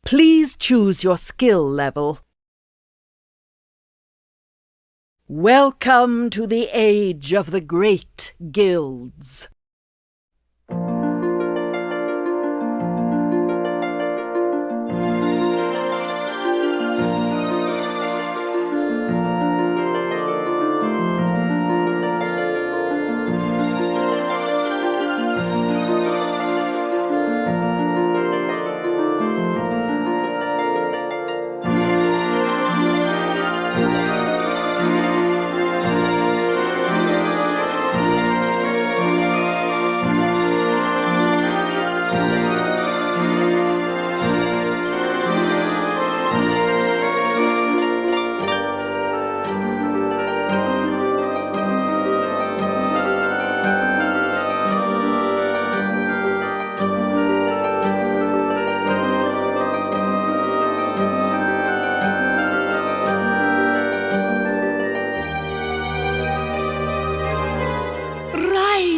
Please choose your skill level. Welcome to the age of the great guilds.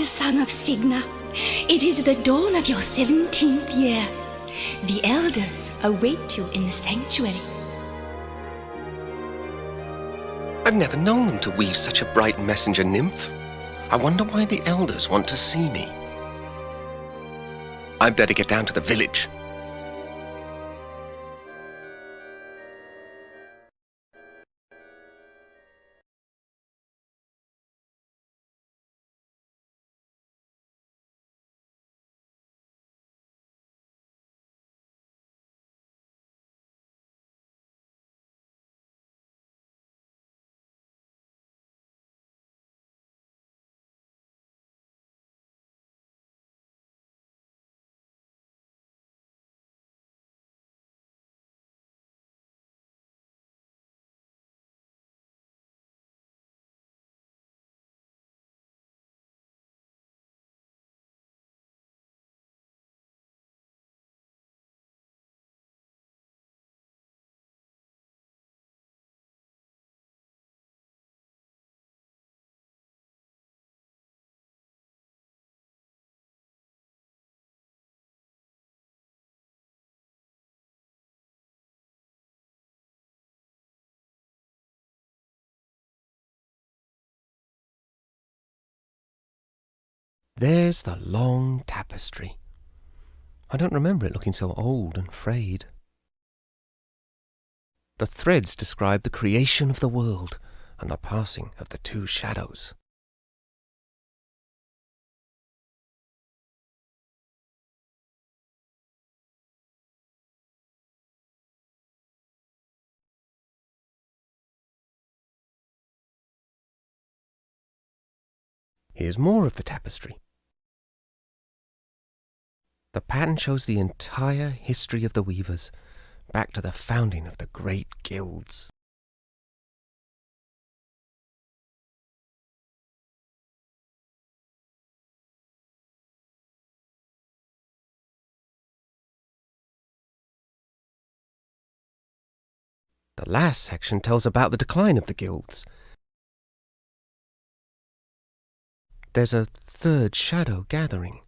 Son of Signa, it is the dawn of your 17th year. The elders await you in the sanctuary. I've never known them to weave such a bright messenger nymph. I wonder why the elders want to see me. I'd better get down to the village. There's the long tapestry. I don't remember it looking so old and frayed. The threads describe the creation of the world and the passing of the two shadows. Here's more of the tapestry. The pattern shows the entire history of the weavers, back to the founding of the great guilds. The last section tells about the decline of the guilds. There's a third shadow gathering.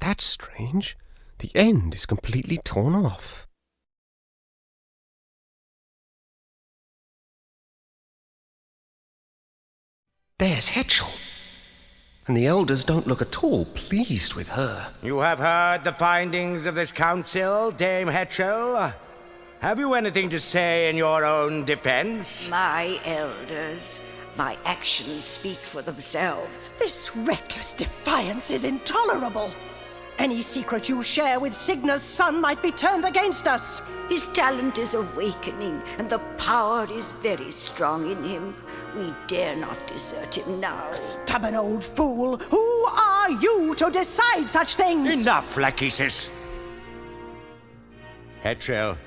That's strange. The end is completely torn off. There's Hetchel. And the elders don't look at all pleased with her. You have heard the findings of this council, Dame Hetchel. Have you anything to say in your own defense? My elders, my actions speak for themselves. This reckless defiance is intolerable. Any secret you share with Signa's son might be turned against us. His talent is awakening, and the power is very strong in him. We dare not desert him now. Stubborn old fool! Who are you to decide such things? Enough, Lachesis. Hetchel,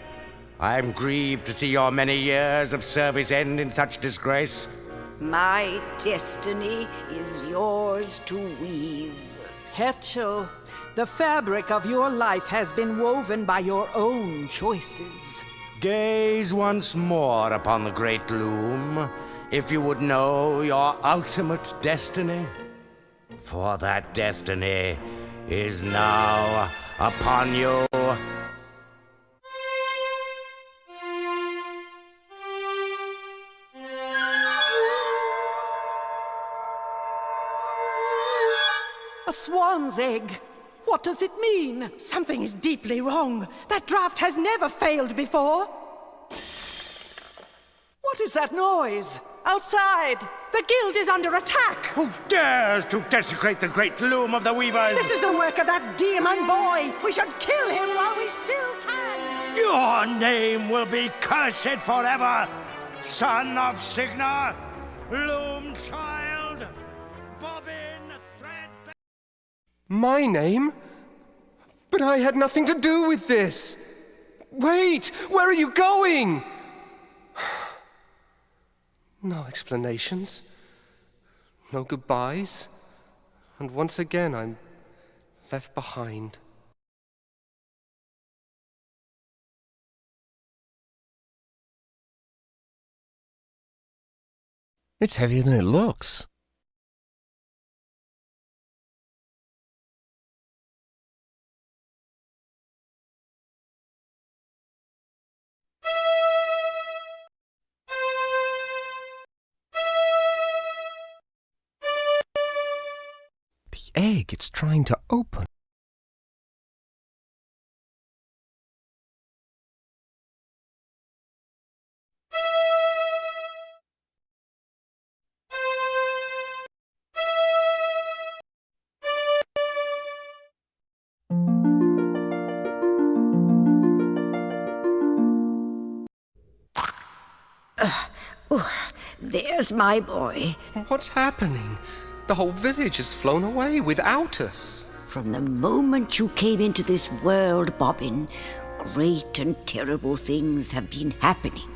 I am grieved to see your many years of service end in such disgrace. My destiny is yours to weave. Hetchel, the fabric of your life has been woven by your own choices. Gaze once more upon the great Loom, if you would know your ultimate destiny. For that destiny is now upon you. A swan's egg! What does it mean? Something is deeply wrong. That draft has never failed before. What is that noise? Outside! The guild is under attack. Who dares to desecrate the great loom of the weavers? This is the work of that demon boy. We should kill him while we still can. Your name will be cursed forever, son of Signa, loom child, bobbin, thread. My name? But I had nothing to do with this. Wait, where are you going? No explanations, no goodbyes, and once again I'm left behind. It's heavier than it looks. The egg, it's trying to open. There's my boy. What's happening? The whole village has flown away without us. From the moment you came into this world, Bobbin, great and terrible things have been happening.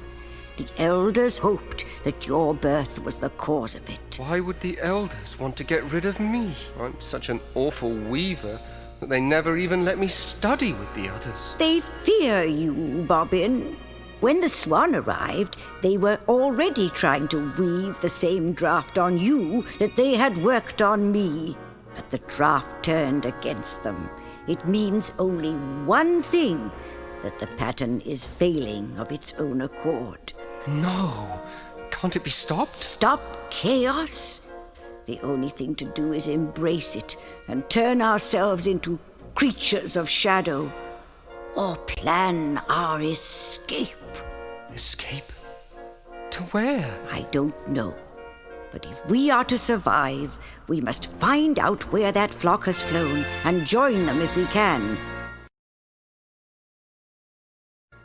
The elders hoped that your birth was the cause of it. Why would the elders want to get rid of me? I'm such an awful weaver that they never even let me study with the others. They fear you, Bobbin. When the swan arrived, they were already trying to weave the same draft on you that they had worked on me. But the draft turned against them. It means only one thing, that the pattern is failing of its own accord. No, can't it be stopped? Stop chaos? The only thing to do is embrace it and turn ourselves into creatures of shadow, or plan our escape. Escape? To where? I don't know. But if we are to survive, we must find out where that flock has flown and join them if we can.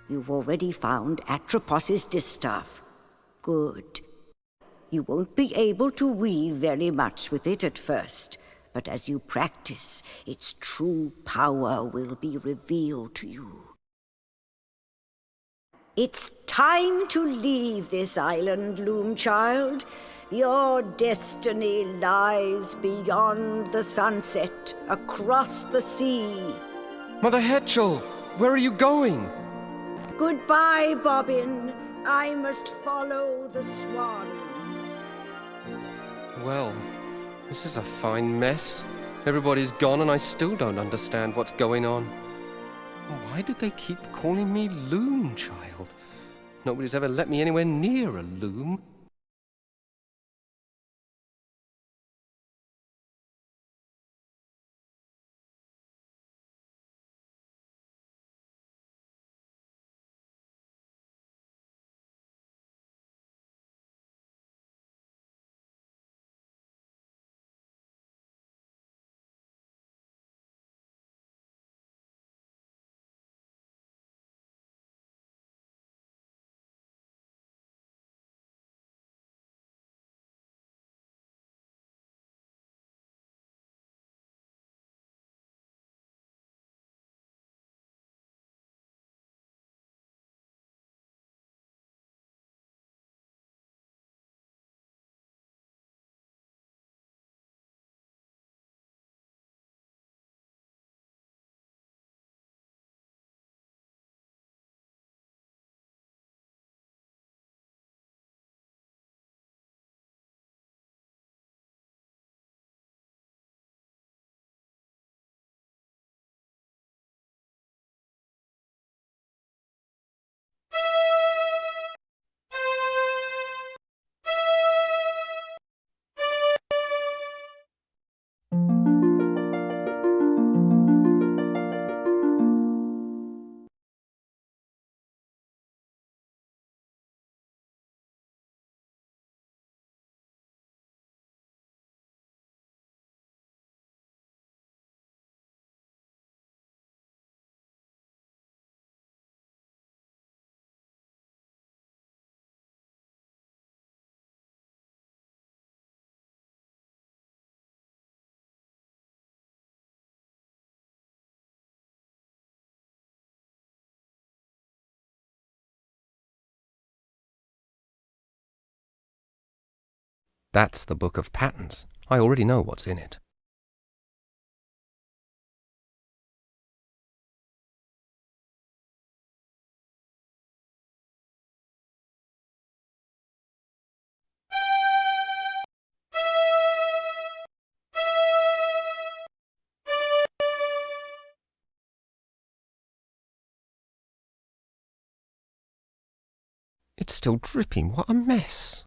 You've already found Atropos's distaff. Good. You won't be able to weave very much with it at first, but as you practice, its true power will be revealed to you. It's time to leave this island, Loom Child. Your destiny lies beyond the sunset, across the sea. Mother Hetchel, where are you going? Goodbye, Bobbin. I must follow the swans. Well, this is a fine mess. Everybody's gone and I still don't understand what's going on. Why did they keep calling me Loom Child? Nobody's ever let me anywhere near a loom. That's the book of patterns. I already know what's in it. It's still dripping. What a mess.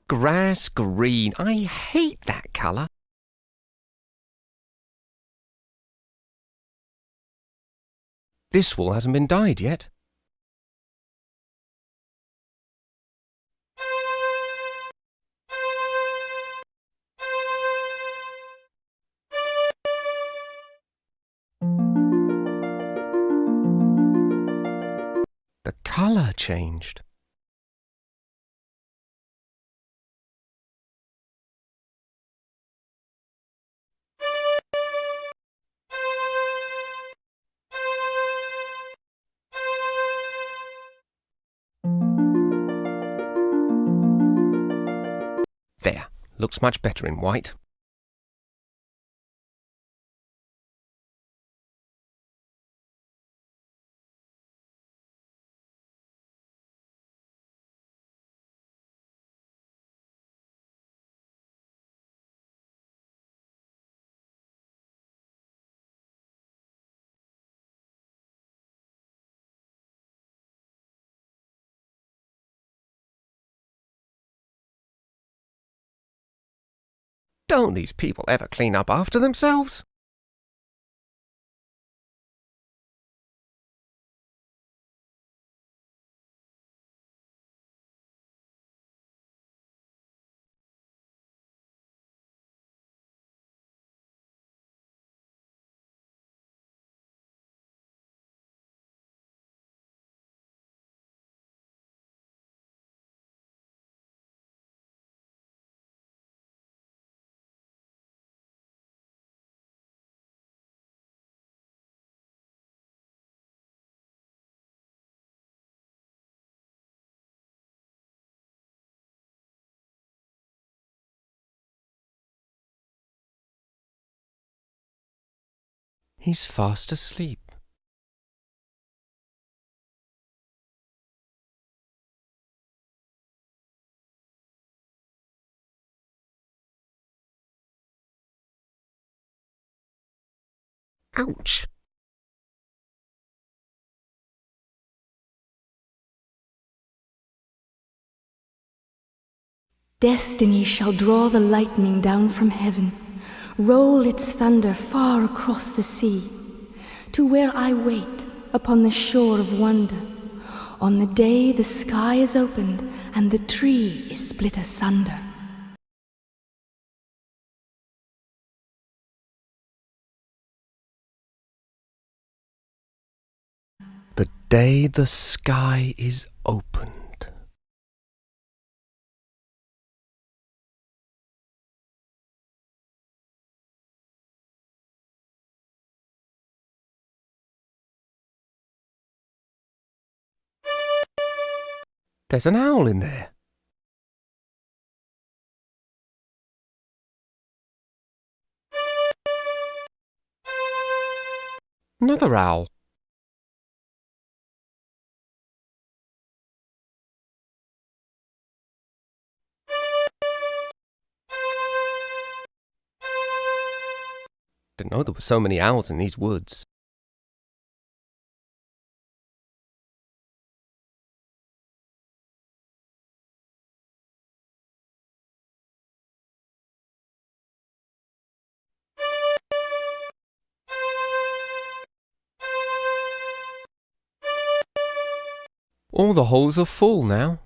Grass green. I hate that colour. This wall hasn't been dyed yet. The colour changed. There, looks much better in white. Don't these people ever clean up after themselves? He's fast asleep. Ouch! Destiny shall draw the lightning down from heaven, roll its thunder far across the sea, to where I wait upon the shore of wonder, on the day the sky is opened and the tree is split asunder. The day the sky is opened. There's an owl in there. Another owl. Didn't know there were so many owls in these woods. All the holes are full now.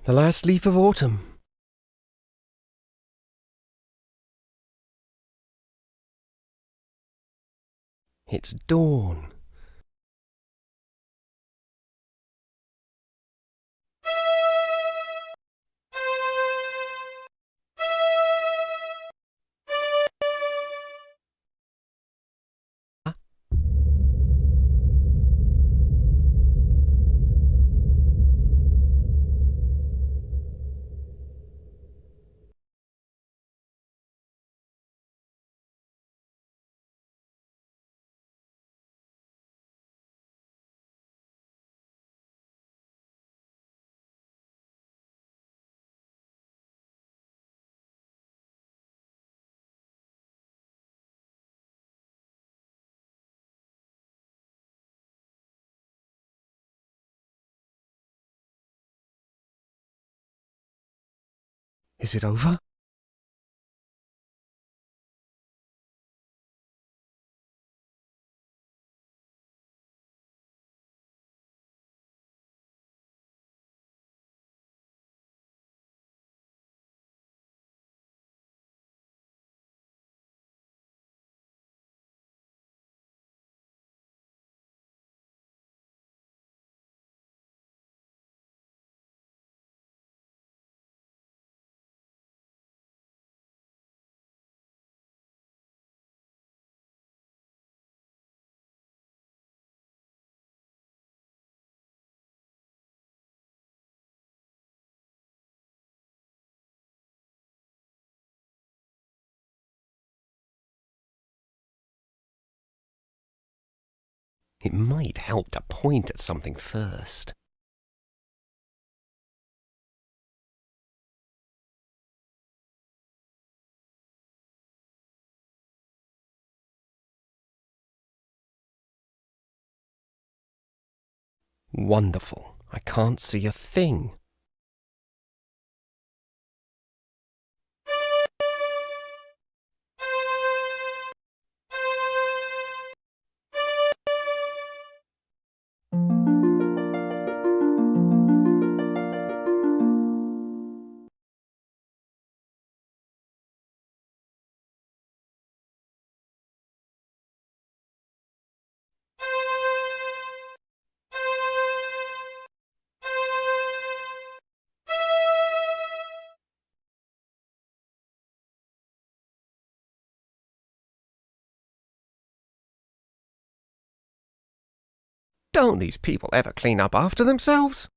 The last leaf of autumn. It's dawn. Is it over? It might help to point at something first. Wonderful. I can't see a thing. Don't these people ever clean up after themselves?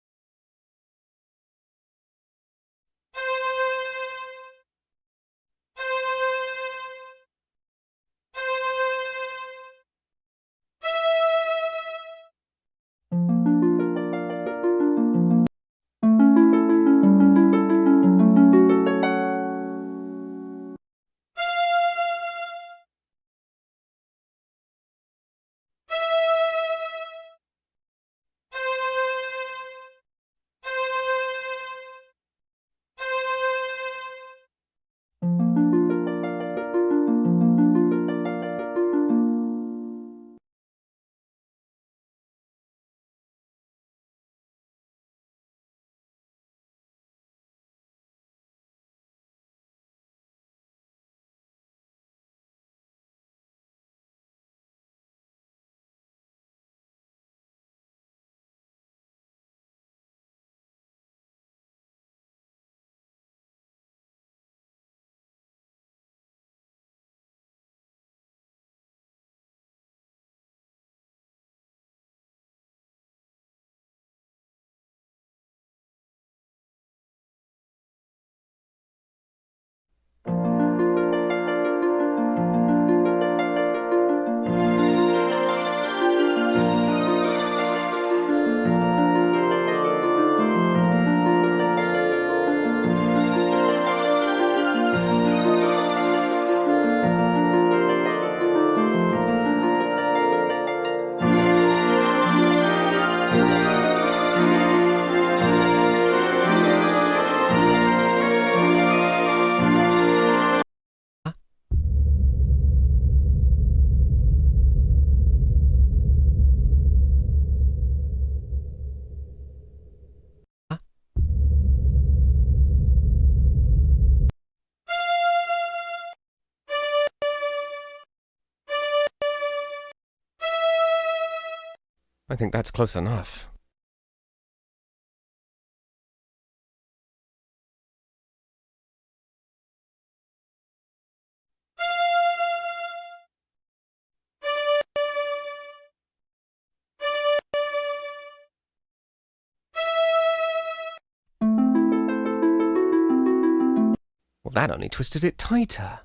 I think that's close enough. Well, that only twisted it tighter.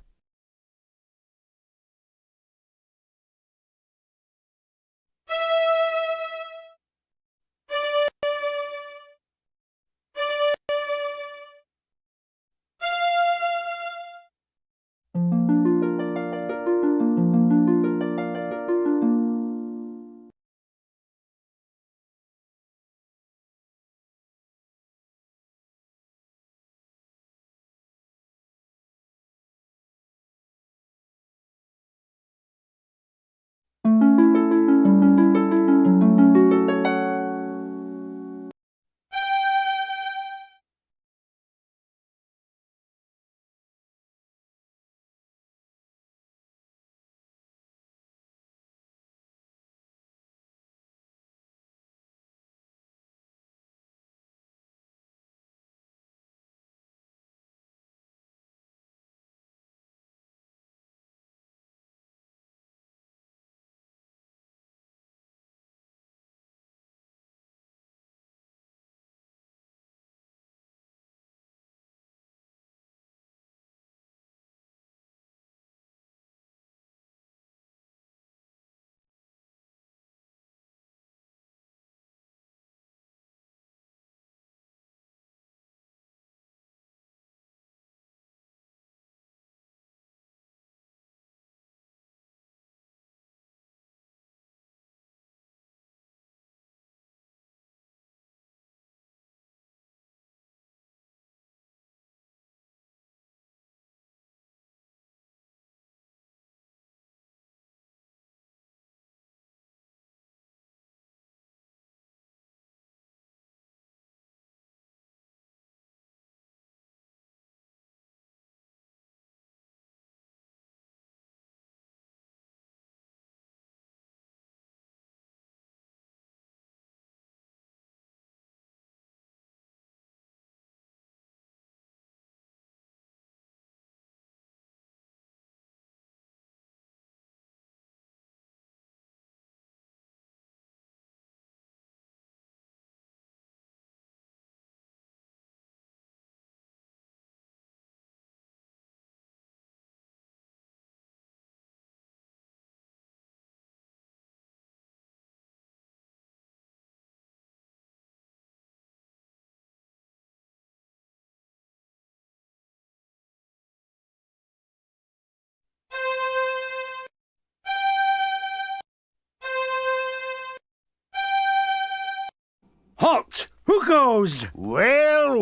Halt! Who goes? Well.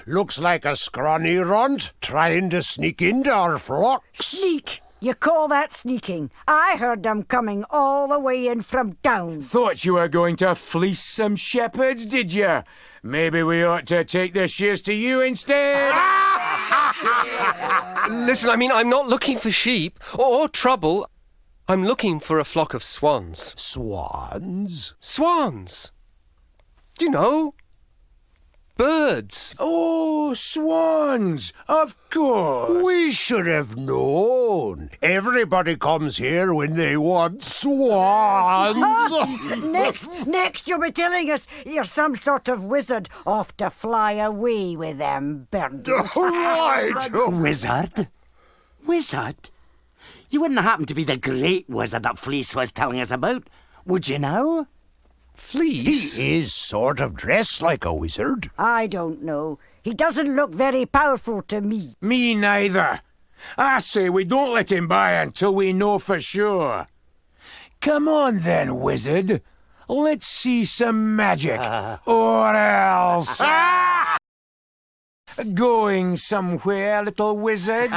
Looks like a scrawny runt trying to sneak into our flocks. Sneak! You call that sneaking? I heard them coming all the way in from town. Thought you were going to fleece some shepherds, did you? Maybe we ought to take the shears to you instead. Listen, I mean, I'm not looking for sheep or trouble. I'm looking for a flock of swans. Swans? Swans! You know, birds. Oh, swans! Of course! We should have known. Everybody comes here when they want swans. Next you'll be telling us you're some sort of wizard off to fly away with them birdies. Right! Wizard? Wizard? You wouldn't happen to be the great wizard that Fleece was telling us about, would you now? Fleece? He is sort of dressed like a wizard. I don't know. He doesn't look very powerful to me. Me neither. I say we don't let him by until we know for sure. Come on then, wizard. Let's see some magic. Or else... Going somewhere, little wizard?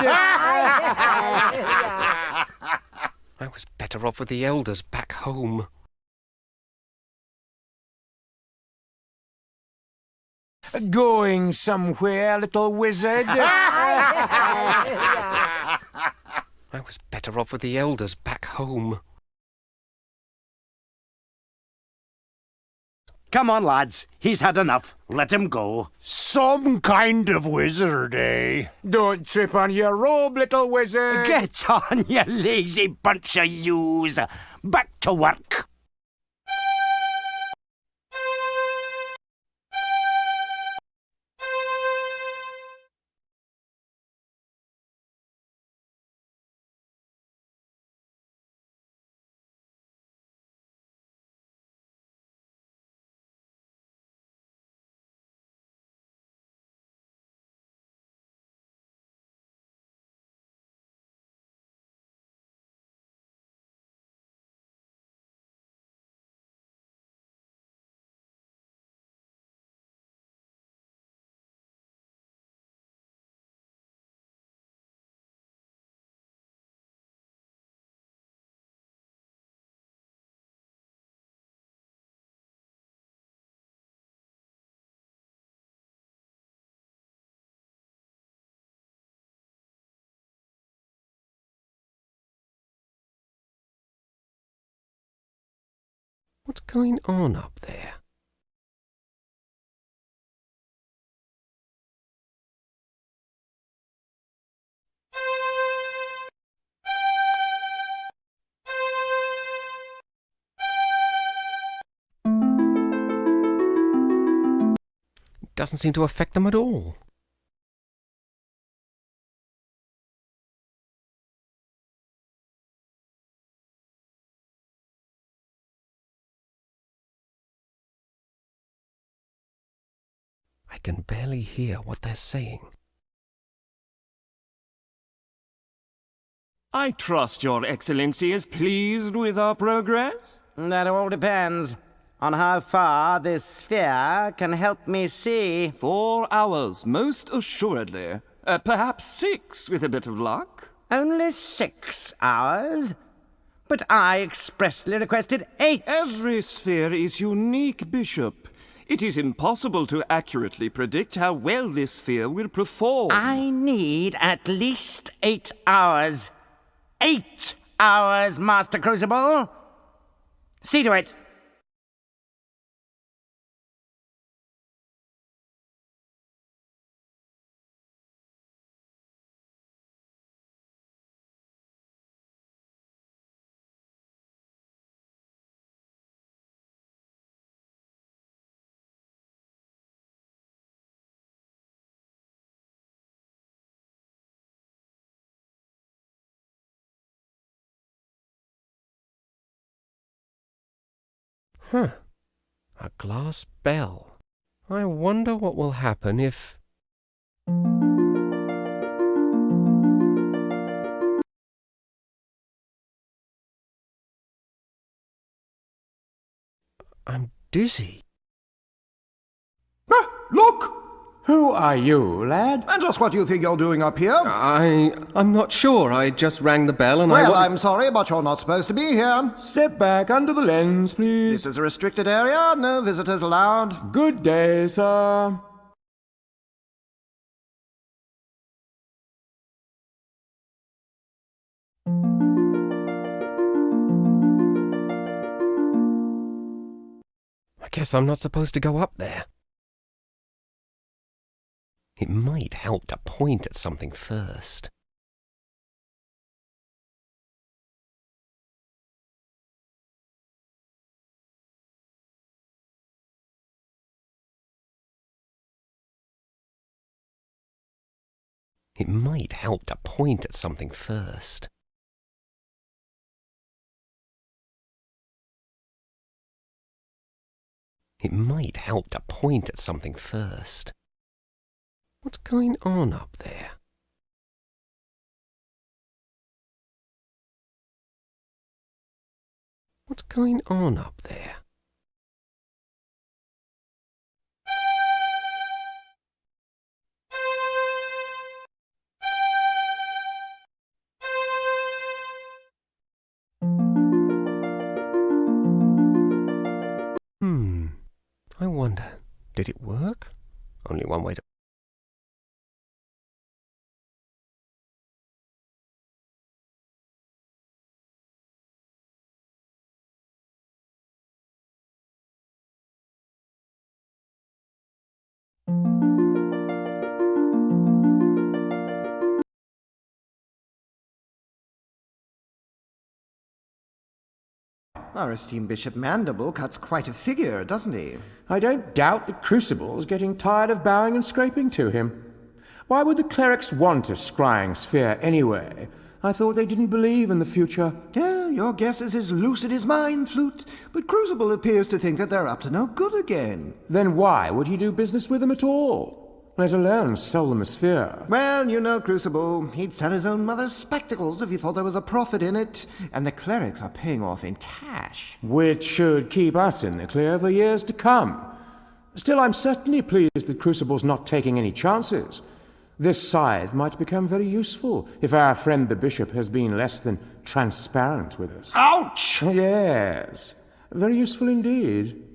I was better off with the elders back home. Going somewhere, little wizard? I was better off with the elders back home. Come on, lads. He's had enough. Let him go. Some kind of wizard, eh? Don't trip on your robe, little wizard. Get on, you lazy bunch of yous. Back to work. What's going on up there? It doesn't seem to affect them at all. I can barely hear what they're saying. I trust Your Excellency is pleased with our progress? That all depends on how far this sphere can help me see. 4 hours, most assuredly. Perhaps 6, with a bit of luck. Only 6 hours? But I expressly requested 8. Every sphere is unique, Bishop. It is impossible to accurately predict how well this sphere will perform. I need at least 8 hours. 8 hours, Master Crucible. See to it. Huh. A glass bell. I wonder what will happen if... I'm dizzy. Look! Who are you, lad? And just what do you think you're doing up here? I'm not sure. I just rang the bell and Well, I'm sorry, but you're not supposed to be here. Step back under the lens, please. This is a restricted area. No visitors allowed. Good day, sir. I guess I'm not supposed to go up there. It might help to point at something first. It might help to point at something first. It might help to point at something first. What's going on up there? What's going on up there? I wonder, did it work? Only one way to... Our esteemed Bishop Mandible cuts quite a figure, doesn't he? I don't doubt the Crucible's getting tired of bowing and scraping to him. Why would the clerics want a scrying sphere anyway? I thought they didn't believe in the future. Yeah, your guess is as lucid as mine, Flute. But Crucible appears to think that they're up to no good again. Then why would he do business with them at all? Let alone sell them a sphere. Well, you know, Crucible, he'd sell his own mother's spectacles if he thought there was a profit in it. And the clerics are paying off in cash. Which should keep us in the clear for years to come. Still, I'm certainly pleased that Crucible's not taking any chances. This scythe might become very useful if our friend the bishop has been less than transparent with us. Ouch! Yes, very useful indeed.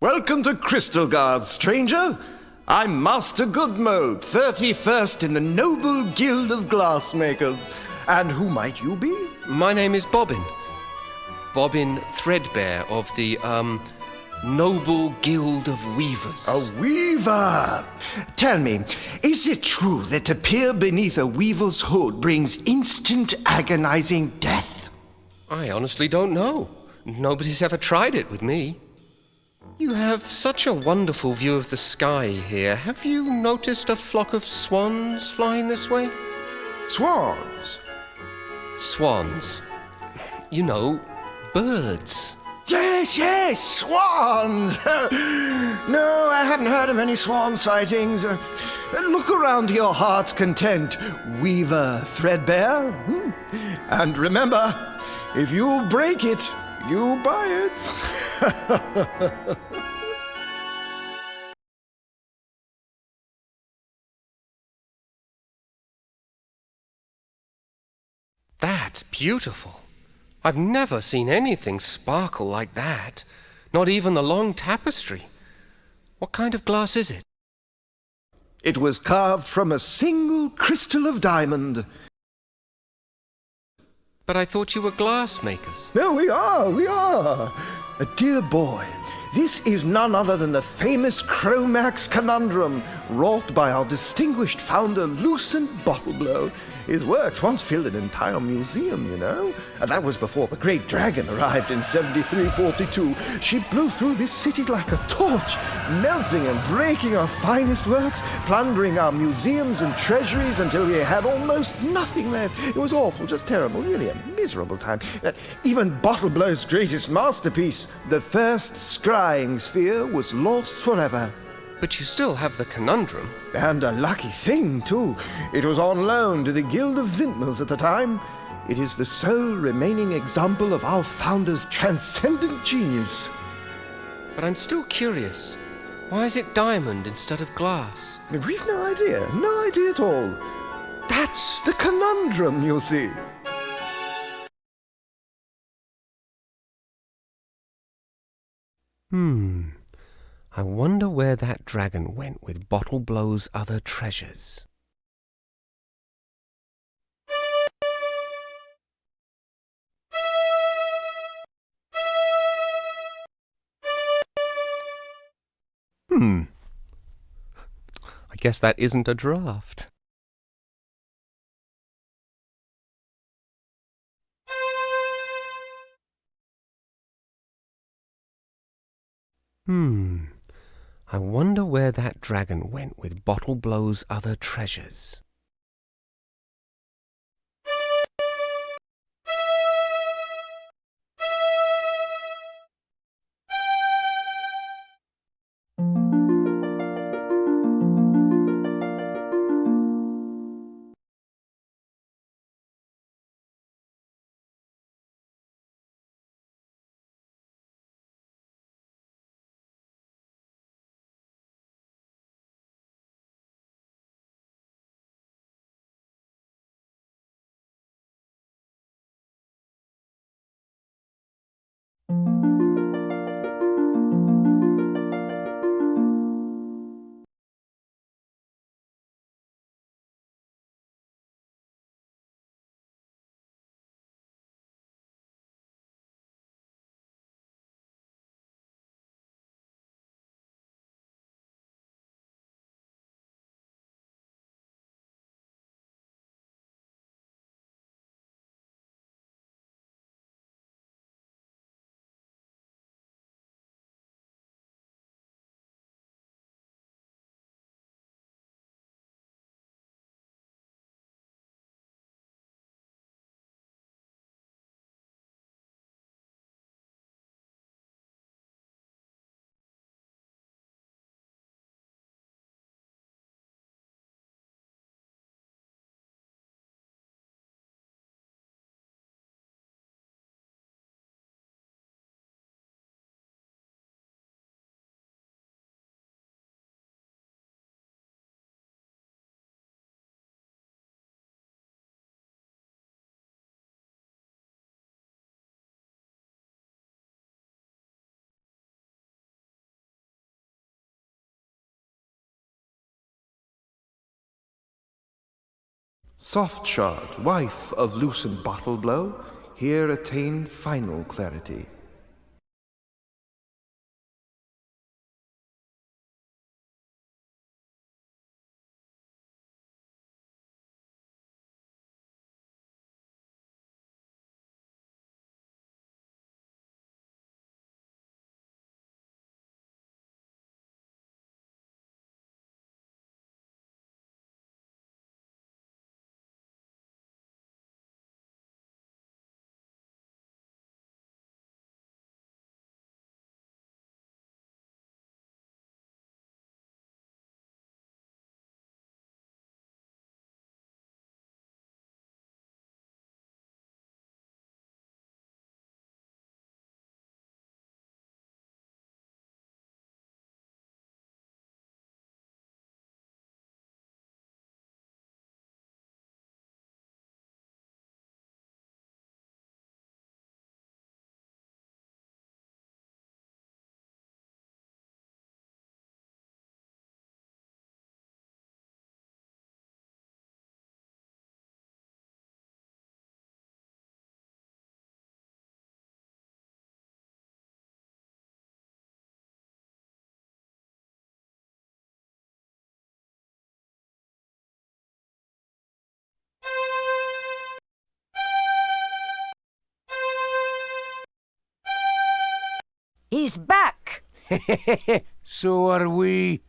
Welcome to Crystal Guard, stranger. I'm Master Goodmode, 31st in the Noble Guild of Glassmakers. And who might you be? My name is Bobbin. Bobbin Threadbare of the, Noble Guild of Weavers. A weaver! Tell me, is it true that to peer beneath a weaver's hood brings instant agonizing death? I honestly don't know. Nobody's ever tried it with me. You have such a wonderful view of the sky here. Have you noticed a flock of swans flying this way? Swans? Swans. You know, birds. Yes, swans! No, I haven't heard of any swan sightings. Look around to your heart's content, Weaver Threadbare. And remember, if you break it, you buy it. That's beautiful. I've never seen anything sparkle like that. Not even the long tapestry. What kind of glass is it? It was carved from a single crystal of diamond. But I thought you were glass makers. No, we are. Dear boy, this is none other than the famous Chromax conundrum, wrought by our distinguished founder, Lucent Bottleblow. His works once filled an entire museum, you know. And that was before the Great Dragon arrived in 7342. She blew through this city like a torch, melting and breaking our finest works, plundering our museums and treasuries until we had almost nothing left. It was awful, just terrible, really a miserable time. Even Bottleblow's greatest masterpiece, the first scrying sphere, was lost forever. But you still have the conundrum. And a lucky thing, too. It was on loan to the Guild of Vintners at the time. It is the sole remaining example of our founder's transcendent genius. But I'm still curious. Why is it diamond instead of glass? We've no idea at all. That's the conundrum, you see. I wonder where that dragon went with Bottleblow's other treasures. I guess that isn't a draft. I wonder where that dragon went with Bottleblow's other treasures. Softshod, wife of Lucent Bottleblow, here attained final clarity. He's back. So are we.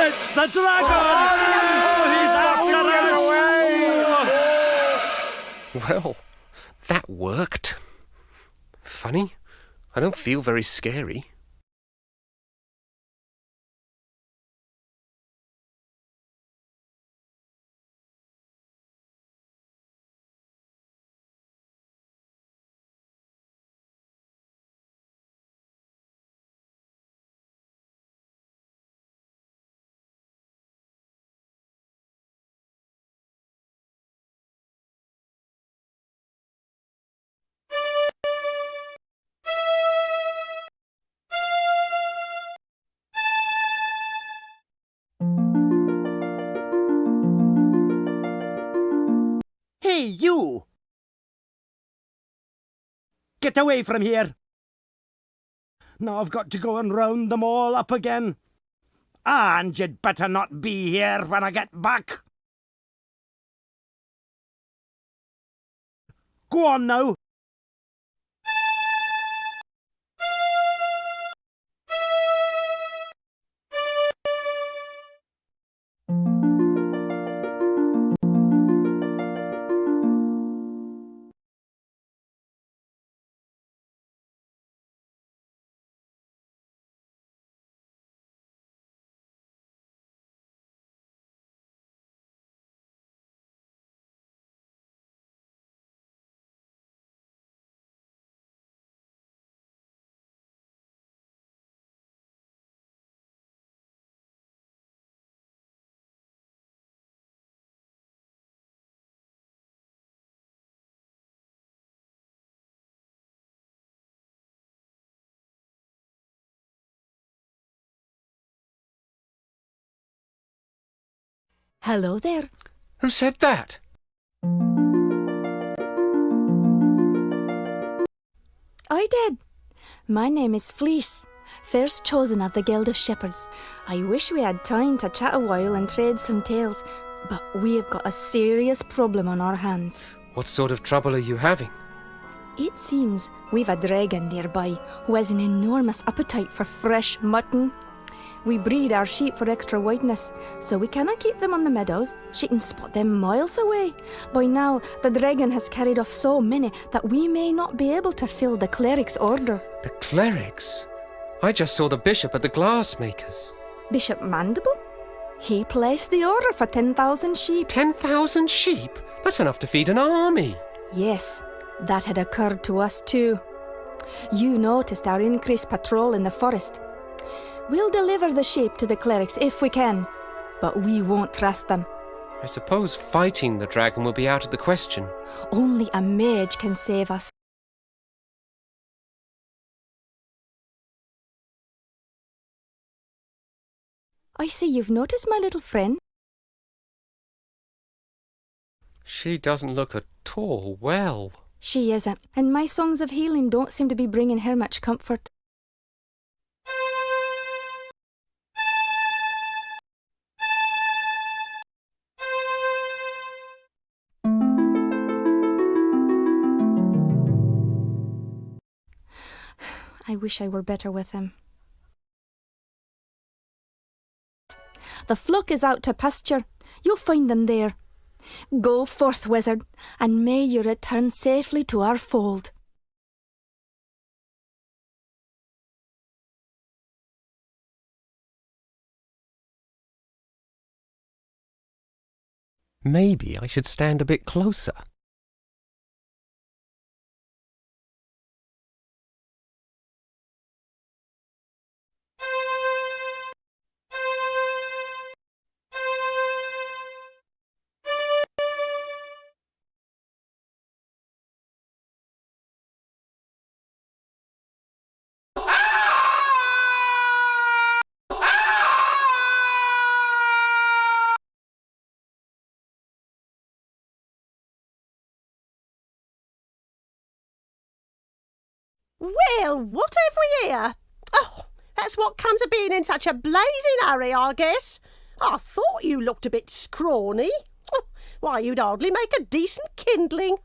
It's the dragon! Oh, he's after us! Well, that worked. Funny, I don't feel very scary. Hey, you! Get away from here! Now I've got to go and round them all up again. And you'd better not be here when I get back. Go on now. Hello there. Who said that? I did. My name is Fleece, first chosen of the Guild of Shepherds. I wish we had time to chat a while and trade some tales, but we have got a serious problem on our hands. What sort of trouble are you having? It seems we've a dragon nearby who has an enormous appetite for fresh mutton. We breed our sheep for extra whiteness, so we cannot keep them on the meadows. She can spot them miles away. By now, the dragon has carried off so many that we may not be able to fill the cleric's order. The clerics? I just saw the bishop at the glassmakers. Bishop Mandible? He placed the order for 10,000 sheep. 10,000 sheep? That's enough to feed an army. Yes, that had occurred to us too. You noticed our increased patrol in the forest. We'll deliver the sheep to the clerics if we can, but we won't trust them. I suppose fighting the dragon will be out of the question. Only a mage can save us. I see you've noticed my little friend. She doesn't look at all well. She isn't, and my songs of healing don't seem to be bringing her much comfort. I wish I were better with him. The flock is out to pasture. You'll find them there. Go forth, wizard, and may you return safely to our fold. Maybe I should stand a bit closer. Well, what have we here? Oh, that's what comes of being in such a blazing hurry, I guess. I thought you looked a bit scrawny. Oh, why, you'd hardly make a decent kindling.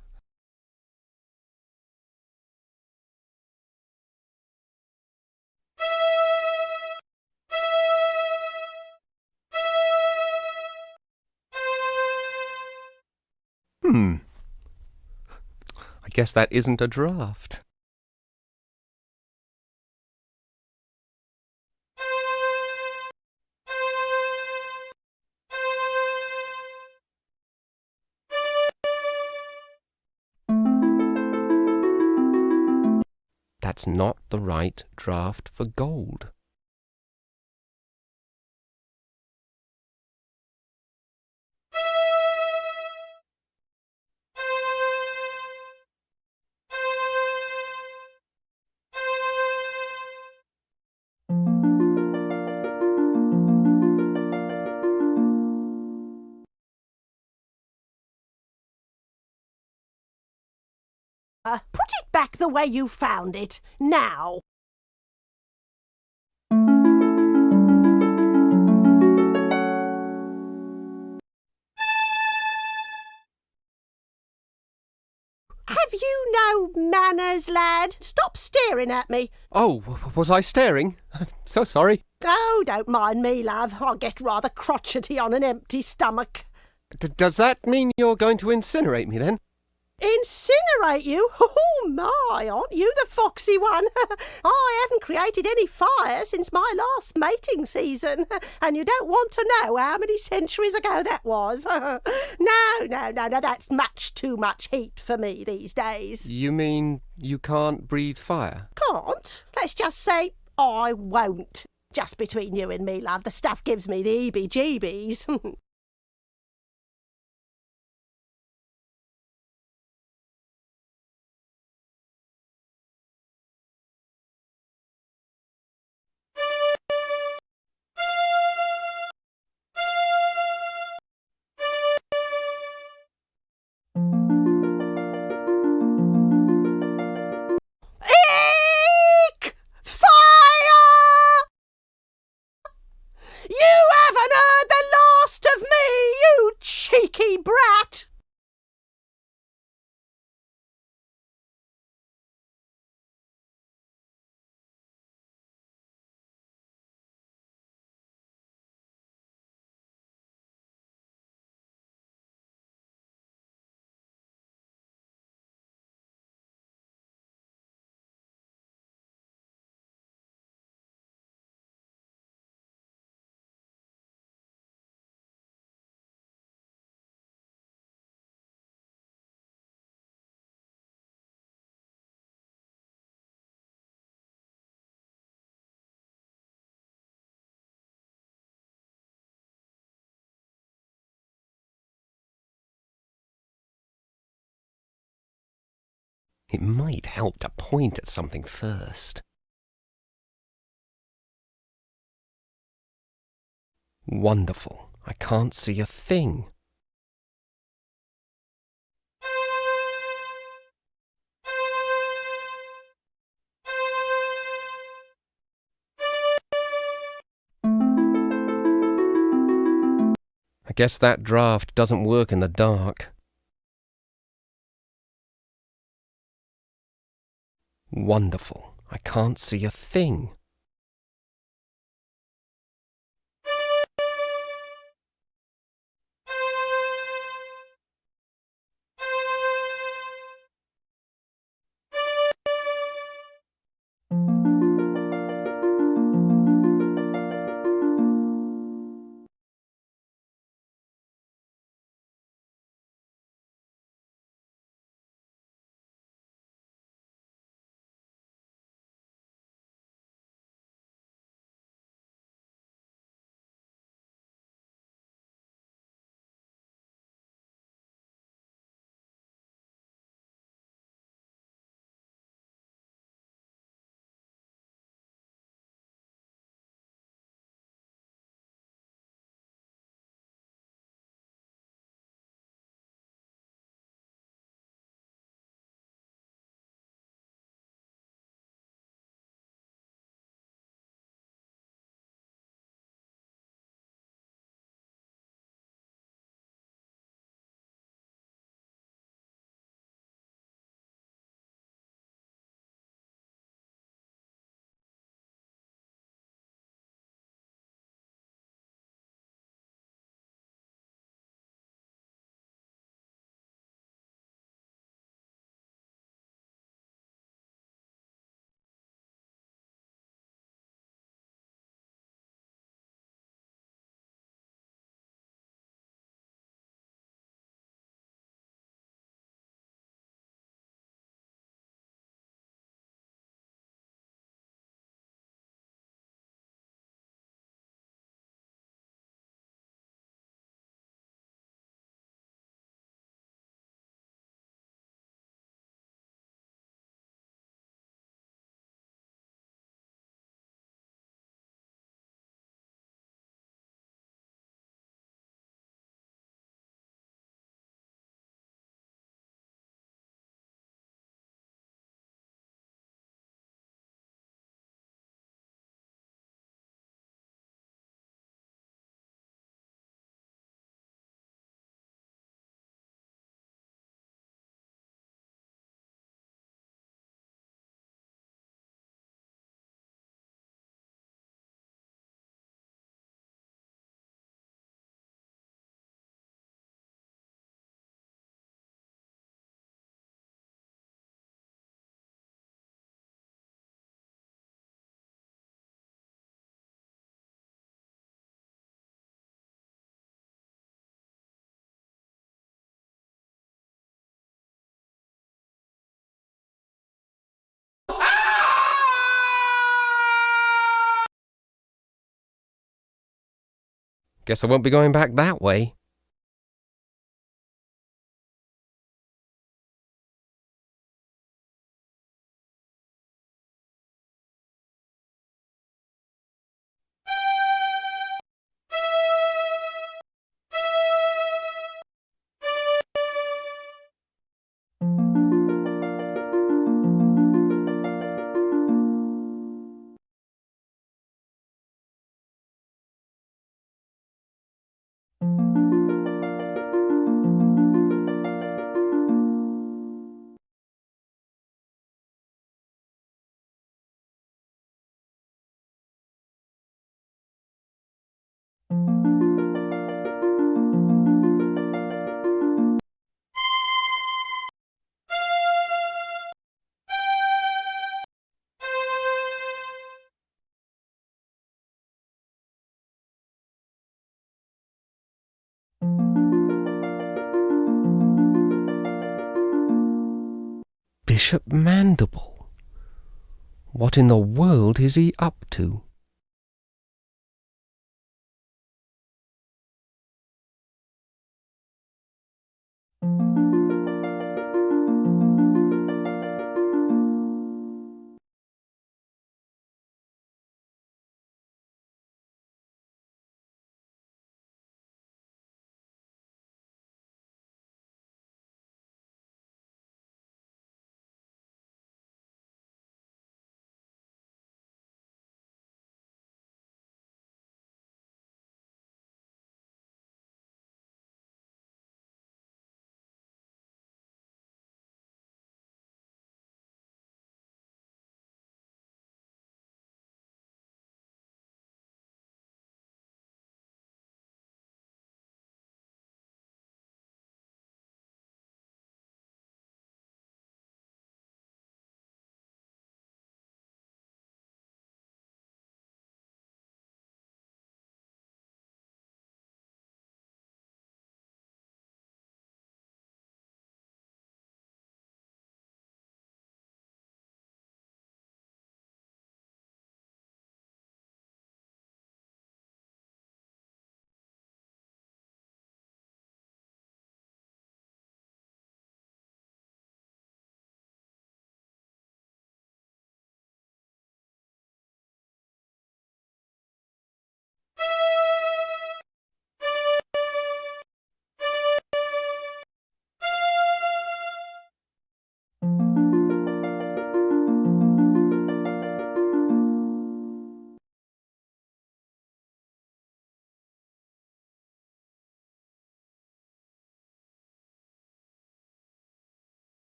I guess that isn't a draft. That's not the right draft for gold. Put it back the way you found it, now. Have you no manners, lad? Stop staring at me. Oh, was I staring? So sorry. Oh, don't mind me, love. I get rather crotchety on an empty stomach. Does that mean you're going to incinerate me then? Incinerate you? Oh my, aren't you the foxy one? I haven't created any fire since my last mating season, and you don't want to know how many centuries ago that was. No, that's much too much heat for me these days. You mean you can't breathe fire? Can't? Let's just say I won't. Just between you and me, love, the stuff gives me the heebie-jeebies. Eek! Fire! You haven't heard the last of me, you cheeky brat! It might help to point at something first. Wonderful. I can't see a thing. I guess that draft doesn't work in the dark. Wonderful. I can't see a thing. Guess I won't be going back that way. Bishop Mandible. What in the world is he up to?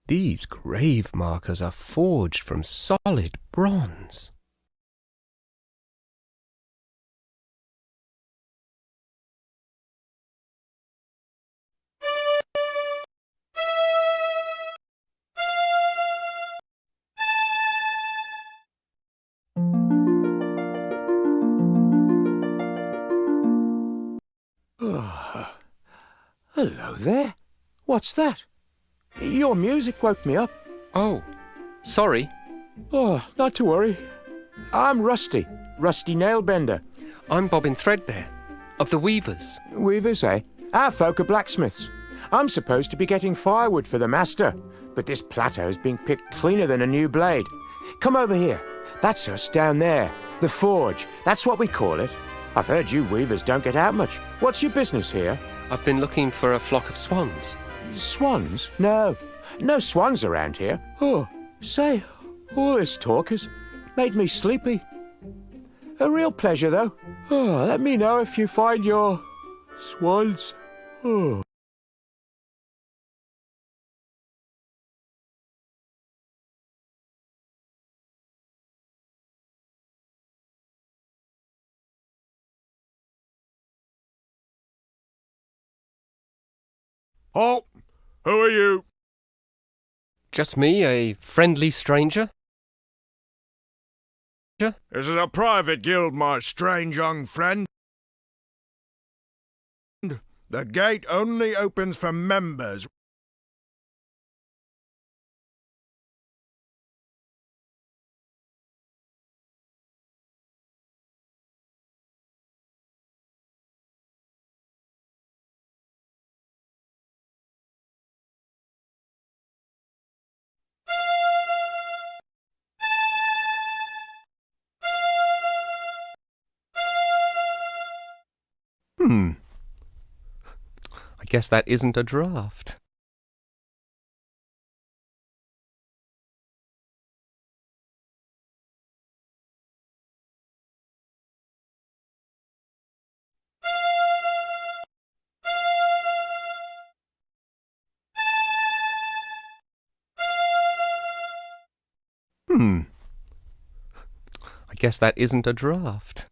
These grave markers are forged from solid bronze. Oh, hello there. What's that? Your music woke me up. Oh, sorry. Oh, not to worry. I'm Rusty Nailbender. I'm Bobbin Threadbare, of the Weavers. Weavers, eh? Our folk are blacksmiths. I'm supposed to be getting firewood for the master, but this plateau is being picked cleaner than a new blade. Come over here. That's us down there. The forge. That's what we call it. I've heard you weavers don't get out much. What's your business here? I've been looking for a flock of swans. Swans? No. No swans around here. Oh, say, all this talk has made me sleepy. A real pleasure, though. Oh, let me know if you find your swans. Oh. Oh, who are you? Just me, a friendly stranger? This is a private guild, my strange young friend. The gate only opens for members. I guess that isn't a draft. I guess that isn't a draft.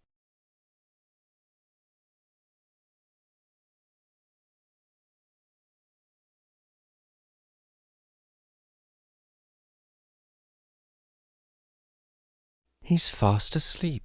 He's fast asleep.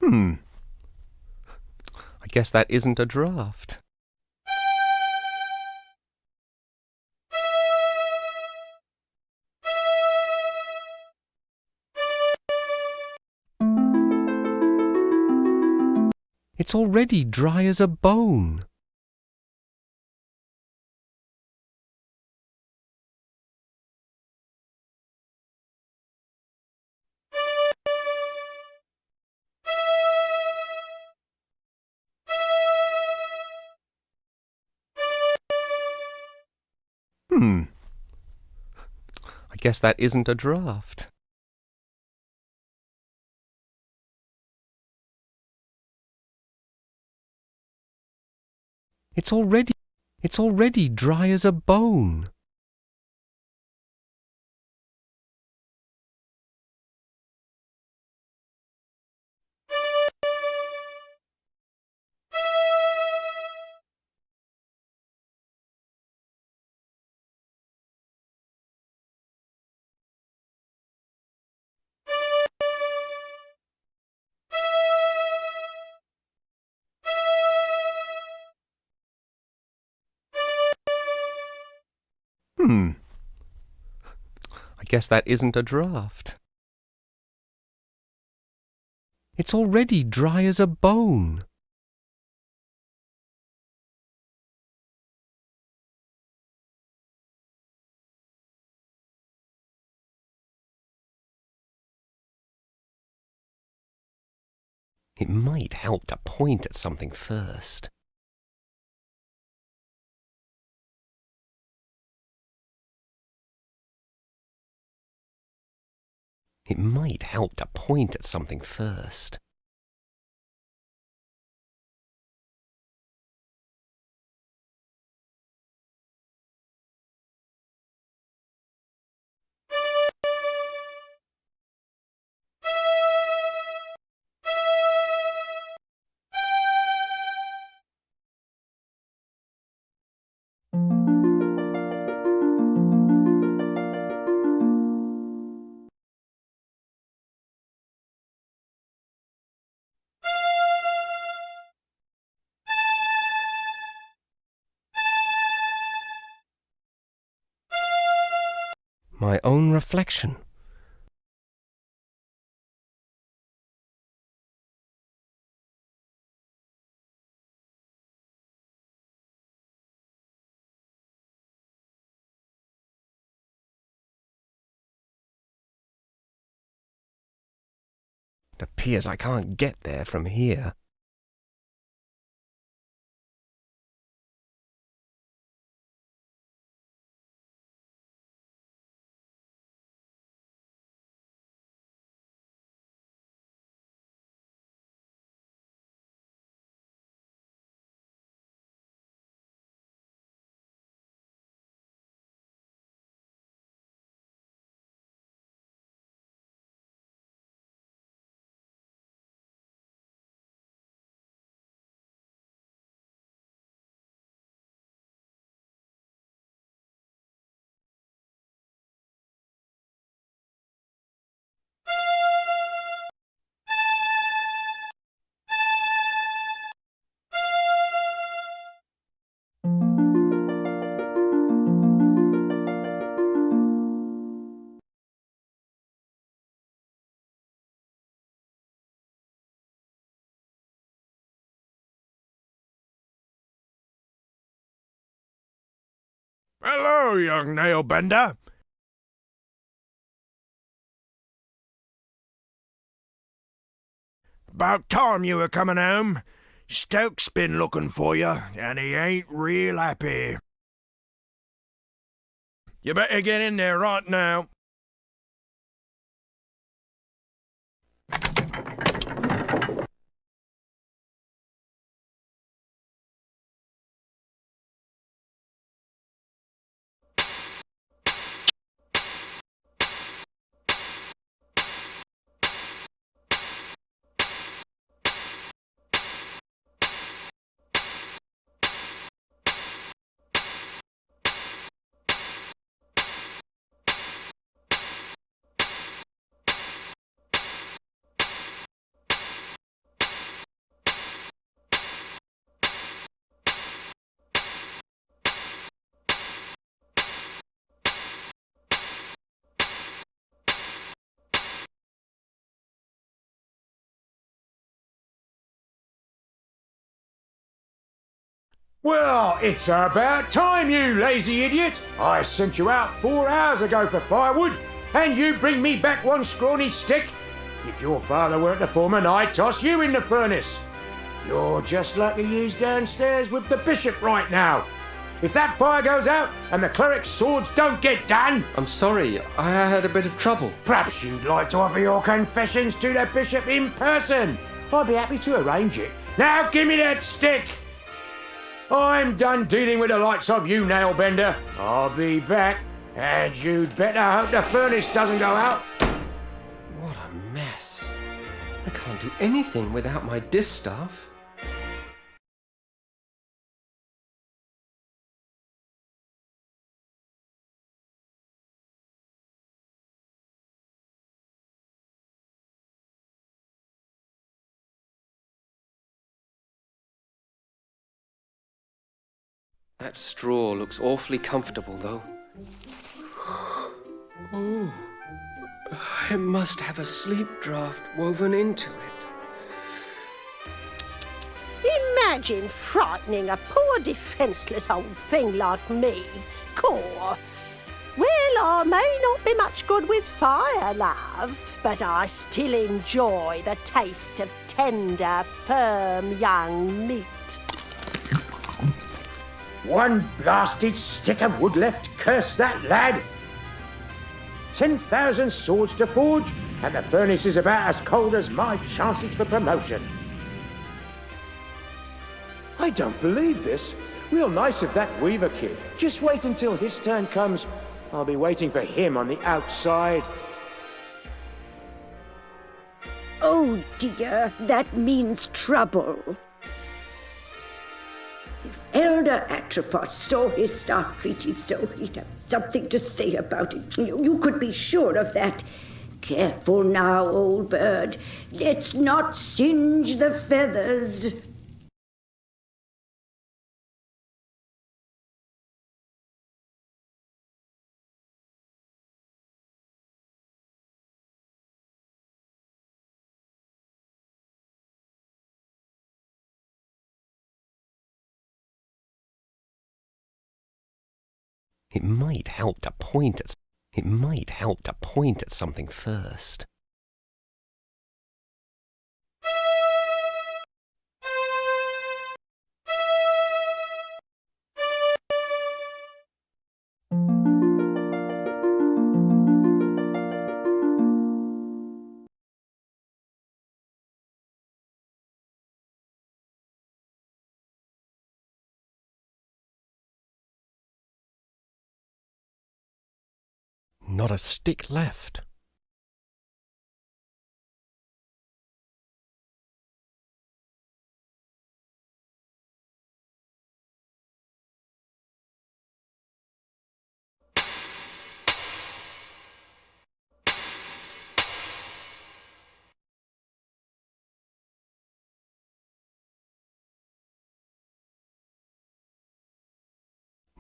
I guess that isn't a draft. It's already dry as a bone. I guess that isn't a draft. It's already dry as a bone. I guess that isn't a draft. It's already dry as a bone. It might help to point at something first. It might help to point at something first. My own reflection. It appears I can't get there from here. Hello, young nail-bender. About time you were coming home. Stoke's been looking for you, and he ain't real happy. You better get in there right now. Well, it's about time, you lazy idiot. I sent you out 4 hours ago for firewood, and you bring me back one scrawny stick. If your father weren't the foreman, I'd toss you in the furnace. You're just like the you's downstairs with the bishop right now. If that fire goes out and the cleric's swords don't get done... I'm sorry, I had a bit of trouble. Perhaps you'd like to offer your confessions to the bishop in person. I'd be happy to arrange it. Now give me that stick. I'm done dealing with the likes of you, nail-bender. I'll be back, and you'd better hope the furnace doesn't go out. What a mess. I can't do anything without my distaff. That straw looks awfully comfortable, though. Oh, it must have a sleep draft woven into it. imagine frightening a poor defenceless old thing like me. Caw. Well, I may not be much good with fire, love, but I still enjoy the taste of tender, firm young meat. One blasted stick of wood left, curse that lad! 10,000 swords to forge, and the furnace is about as cold as my chances for promotion. I don't believe this. Real nice of that Weaver kid. Just wait until his turn comes. I'll be waiting for him on the outside. Oh dear, that means trouble. If Elder Atropos saw his staff treated so, he'd have something to say about it. You could be sure of that. Careful now, old bird. Let's not singe the feathers. It might help to point at something first. Not a stick left.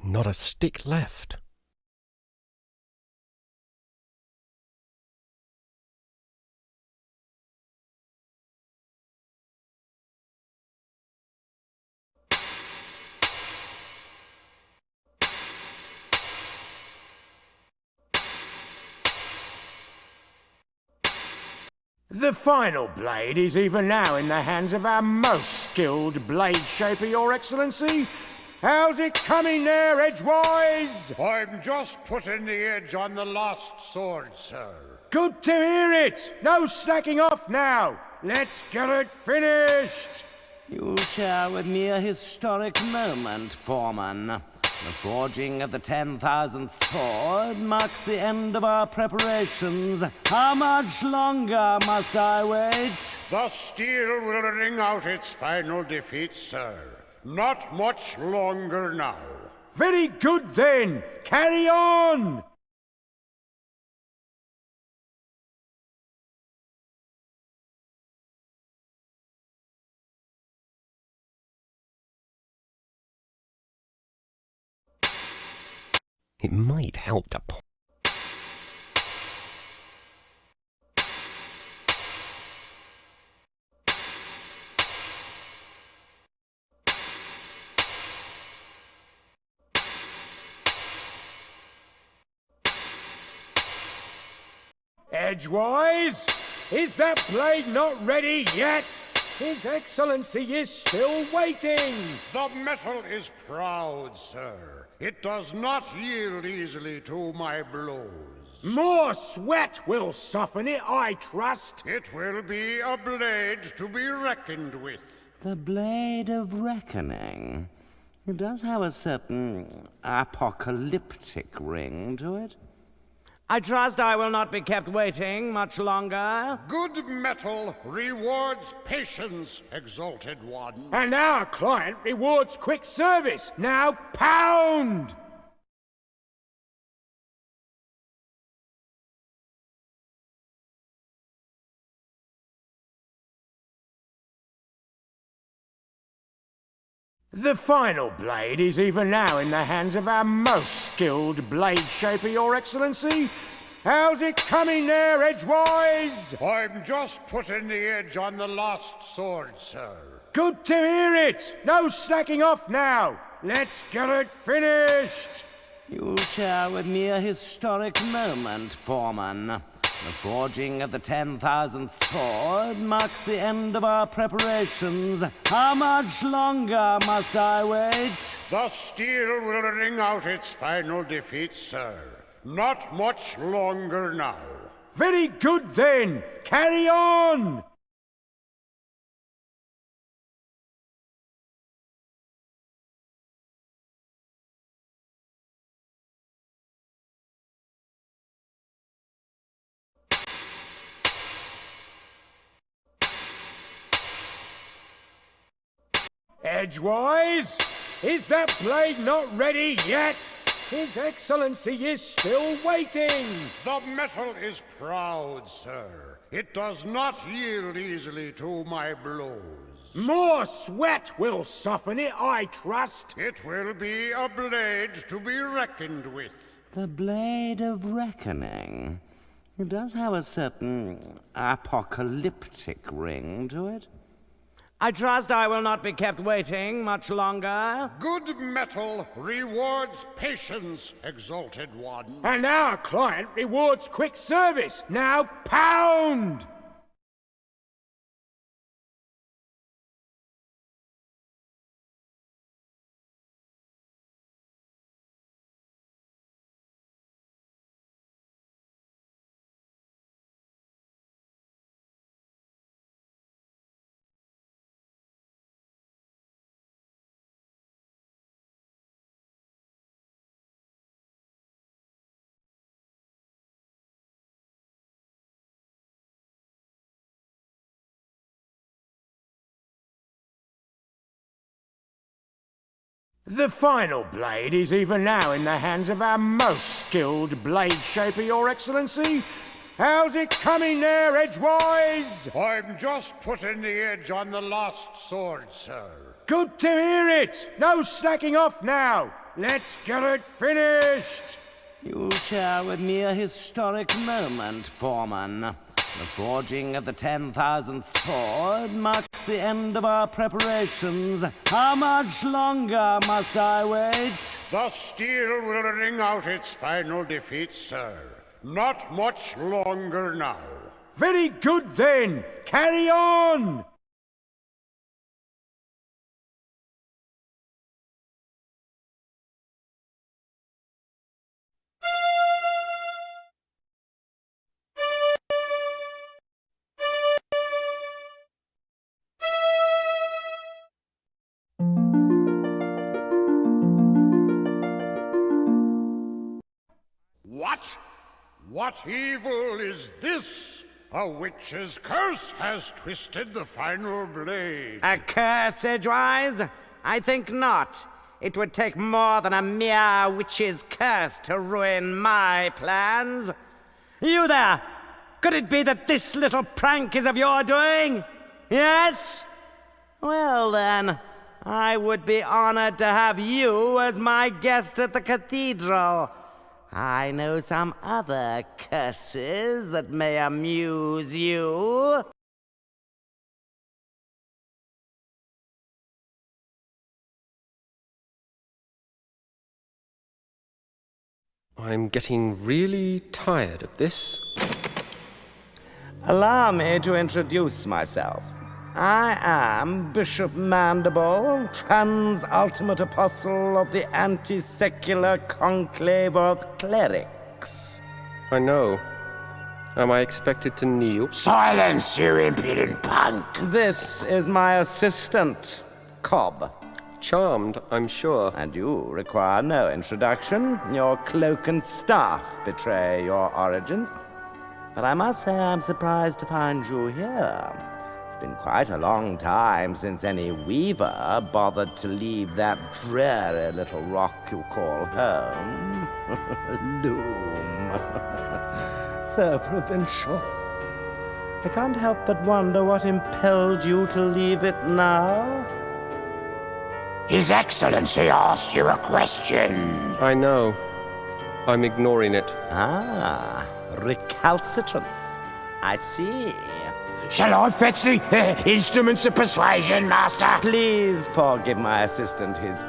Not a stick left. The final blade is even now in the hands of our most skilled blade shaper, Your Excellency. How's it coming there, edgewise? I'm just putting the edge on the last sword, sir. Good to hear it! No slacking off now! Let's get it finished! You'll share with me a historic moment, Foreman. The forging of the 10,000th sword marks the end of our preparations. How much longer must I wait? The steel will ring out its final defeat, sir. Not much longer now. Very good then! Carry on! It might help to Edgewise, is that blade not ready yet? His Excellency is still waiting. The metal is proud, sir. It does not yield easily to my blows. More sweat will soften it, I trust. It will be a blade to be reckoned with. The Blade of Reckoning. It does have a certain apocalyptic ring to it. I trust I will not be kept waiting much longer. Good metal rewards patience, exalted one. And our client rewards quick service. Now pound! The final blade is even now in the hands of our most skilled blade shaper, Your Excellency. How's it coming there, Edgewise? I'm just putting the edge on the last sword, sir. Good to hear it! No slacking off now! Let's get it finished! You share with me a historic moment, Foreman. The forging of the 10,000th sword marks the end of our preparations. How much longer must I wait? The steel will ring out its final defeat, sir. Not much longer now. Very good then! Carry on! Edgewise, is that blade not ready yet? His Excellency is still waiting. The metal is proud, sir. It does not yield easily to my blows. More sweat will soften it, I trust. It will be a blade to be reckoned with. The Blade of Reckoning. It does have a certain apocalyptic ring to it. I trust I will not be kept waiting much longer. Good metal rewards patience, exalted one. And our client rewards quick service. Now pound! The final blade is even now in the hands of our most skilled blade shaper, Your Excellency. How's it coming there, Edgewise? I'm just putting the edge on the last sword, sir. Good to hear it! No slacking off now! Let's get it finished! You share with me a historic moment, Foreman. The forging of the 10,000th sword marks the end of our preparations. How much longer must I wait? The steel will ring out its final defeat, sir. Not much longer now. Very good then! Carry on! What evil is this? A witch's curse has twisted the final blade. A curse, Edgewise? I think not. It would take more than a mere witch's curse to ruin my plans. You there! Could it be that this little prank is of your doing? Yes? Well then, I would be honored to have you as my guest at the cathedral. I know some other curses that may amuse you. I'm getting really tired of this. Allow me to introduce myself. I am Bishop Mandible, trans-ultimate apostle of the anti-secular conclave of clerics. I know. Am I expected to kneel? Silence, you impudent punk! This is my assistant, Cobb. Charmed, I'm sure. And you require no introduction. Your cloak and staff betray your origins. But I must say I'm surprised to find you here. It's been quite a long time since any weaver bothered to leave that dreary little rock you call home. Loom. So provincial. I can't help but wonder what impelled you to leave it now. His Excellency asked you a question. I know. I'm ignoring it. Ah, recalcitrance. I see. Shall I fetch the instruments of persuasion, Master? Please forgive my assistant his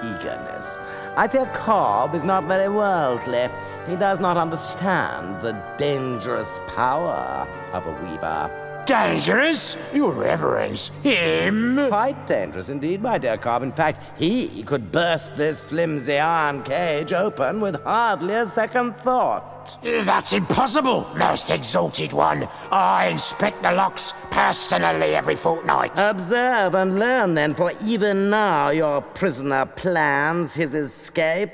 eagerness. I fear Cobb is not very worldly. He does not understand the dangerous power of a weaver. Dangerous? Your Reverence, him? Quite dangerous indeed, my dear Cobb. In fact, he could burst this flimsy iron cage open with hardly a second thought. That's impossible, most exalted one. I inspect the locks personally every fortnight. Observe and learn, then, for even now your prisoner plans his escape.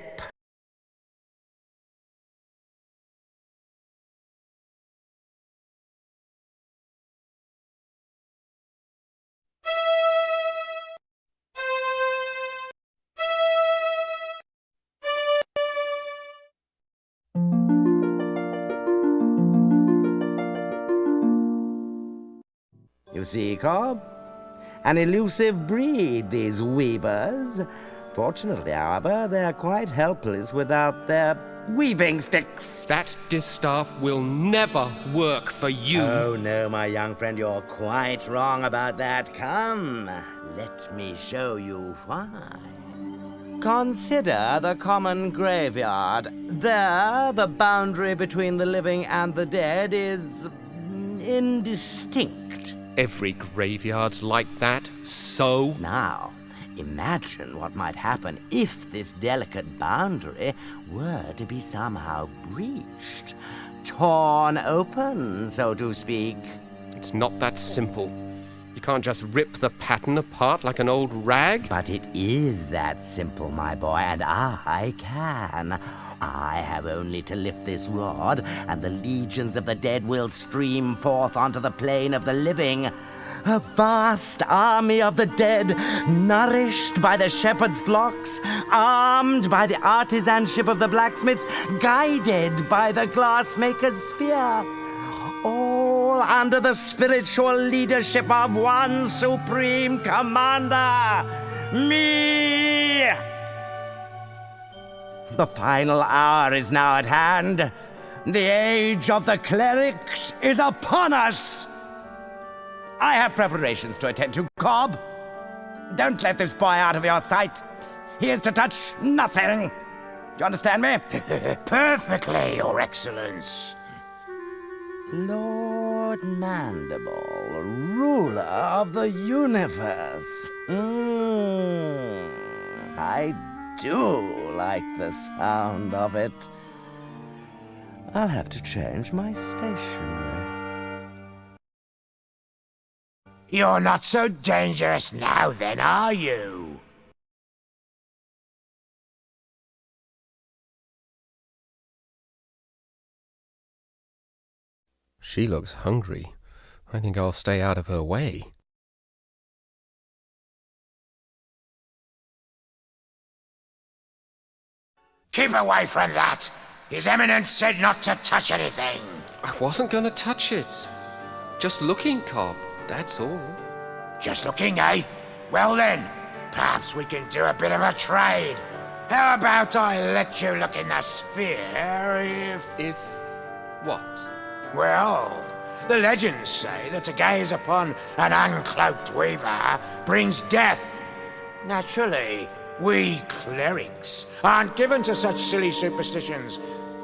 You see, Cobb? An elusive breed, these weavers. Fortunately, however, they're quite helpless without their weaving sticks. That distaff will never work for you. Oh, no, my young friend, you're quite wrong about that. Come, let me show you why. Consider the common graveyard. There, the boundary between the living and the dead is indistinct. Every graveyard's like that, so? Now, imagine what might happen if this delicate boundary were to be somehow breached. Torn open, so to speak. It's not that simple. You can't just rip the pattern apart like an old rag. But it is that simple, my boy, and I can. I have only to lift this rod, and the legions of the dead will stream forth onto the plain of the living. A vast army of the dead, nourished by the shepherd's flocks, armed by the artisanship of the blacksmiths, guided by the glassmaker's spear. All under the spiritual leadership of one supreme commander, me! The final hour is now at hand. The age of the clerics is upon us. I have preparations to attend to, Cobb. Don't let this boy out of your sight. He is to touch nothing. Do you understand me? Perfectly, Your Excellence. Lord Mandible, ruler of the universe. I do like the sound of it. I'll have to change my stationery. You're not so dangerous now, then, are you? She looks hungry. I think I'll stay out of her way. Keep away from that. His Eminence said not to touch anything. I wasn't going to touch it. Just looking, Cobb, that's all. Just looking, eh? Well then, perhaps we can do a bit of a trade. How about I let you look in the sphere If what? Well, the legends say that to gaze upon an uncloaked weaver brings death. Naturally, we clerics aren't given to such silly superstitions,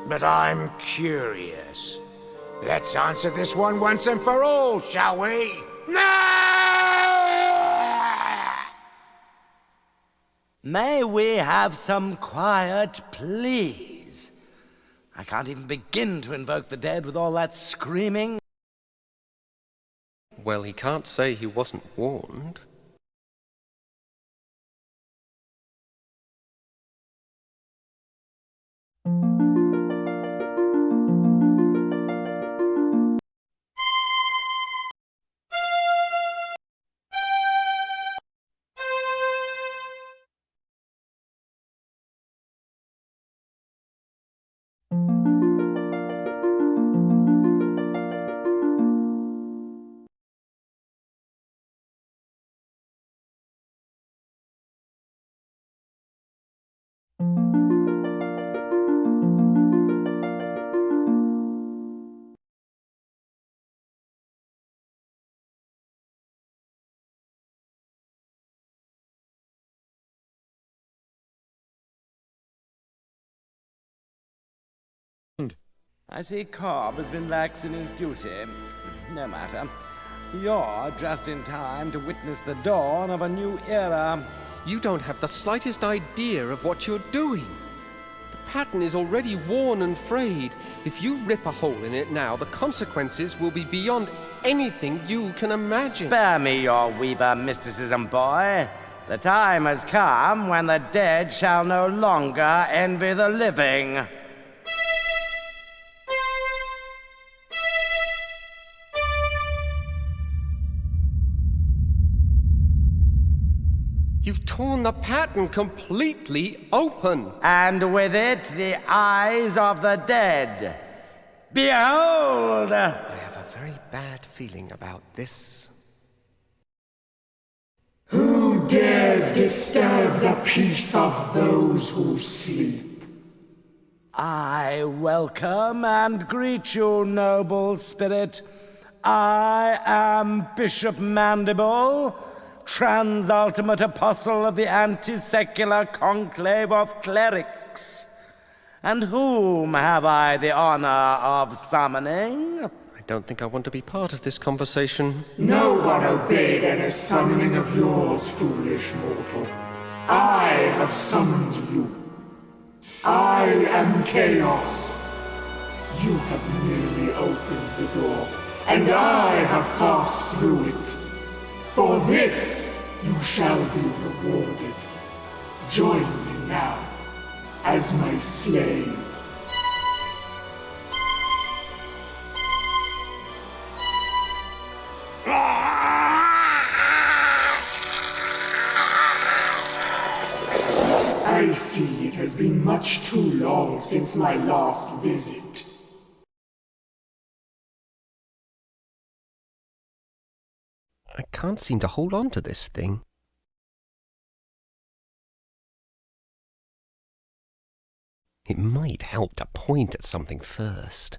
but I'm curious. Let's answer this one once and for all, shall we? May we have some quiet, please? I can't even begin to invoke the dead with all that screaming. Well, he can't say he wasn't warned. I see Cobb has been lax in his duty. No matter. You're just in time to witness the dawn of a new era. You don't have the slightest idea of what you're doing. The pattern is already worn and frayed. If you rip a hole in it now, the consequences will be beyond anything you can imagine. Spare me your weaver mysticism, boy. The time has come when the dead shall no longer envy the living. You've torn the pattern completely open. And with it, the eyes of the dead. Behold! I have a very bad feeling about this. Who dares disturb the peace of those who sleep? I welcome and greet you, noble spirit. I am Bishop Mandible, Transultimate Apostle of the Anti-Secular Conclave of Clerics. And whom have I the honor of summoning? I don't think I want to be part of this conversation. No one obeyed any summoning of yours, foolish mortal. I have summoned you. I am Chaos. You have merely opened the door, and I have passed through it. For this, you shall be rewarded. Join me now, as my slave. I see it has been much too long since my last visit. I can't seem to hold on to this thing. It might help to point at something first.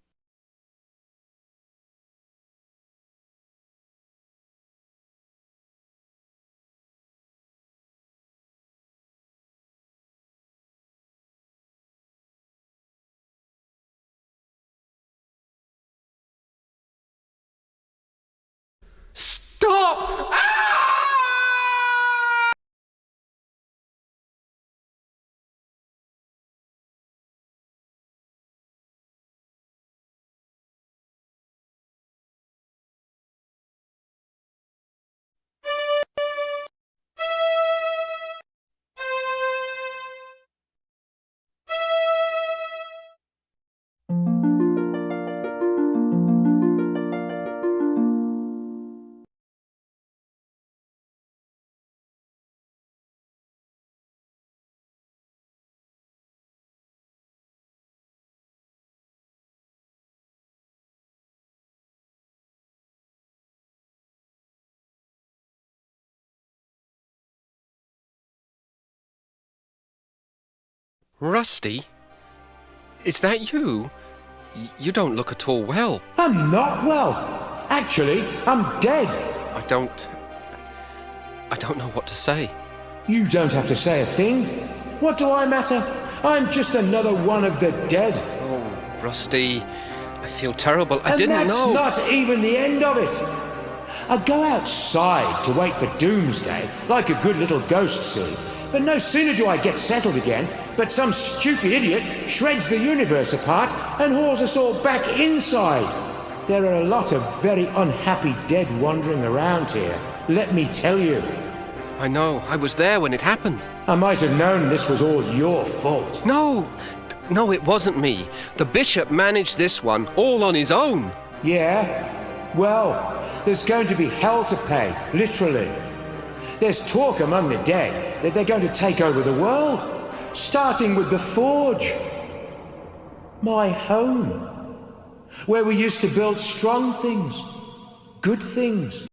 Stop! Rusty? Is that you? You don't look at all well. I'm not well. Actually, I'm dead. I don't know what to say. You don't have to say a thing. What do I matter? I'm just another one of the dead. Oh, Rusty, I feel terrible. I didn't know. And that's not even the end of it. I go outside to wait for doomsday, like a good little ghost seed. But no sooner do I get settled again, but some stupid idiot shreds the universe apart and hauls us all back inside. There are a lot of very unhappy dead wandering around here, let me tell you. I know. I was there when it happened. I might have known this was all your fault. No, it wasn't me. The bishop managed this one all on his own. Yeah? Well, there's going to be hell to pay, literally. There's talk among the dead that they're going to take over the world, starting with the Forge. My home, where we used to build strong things, good things.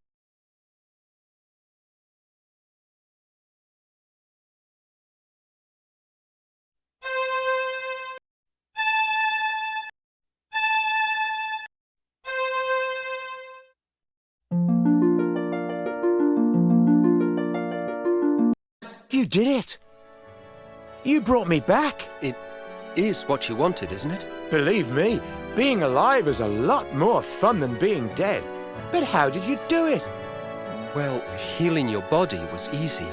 You did it. You brought me back. It is what you wanted, isn't it? Believe me, Being alive is a lot more fun than being dead. But how did you do it? Well, healing your body was easy.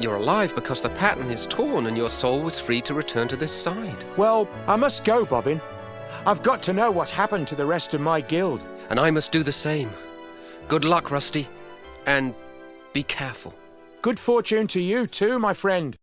You're alive because the pattern is torn and your soul was free to return to this side. Well, I must go, Bobbin. I've got to know what happened to the rest of my guild. And I must do the same. Good luck, Rusty. And be careful. Good fortune to you too, my friend.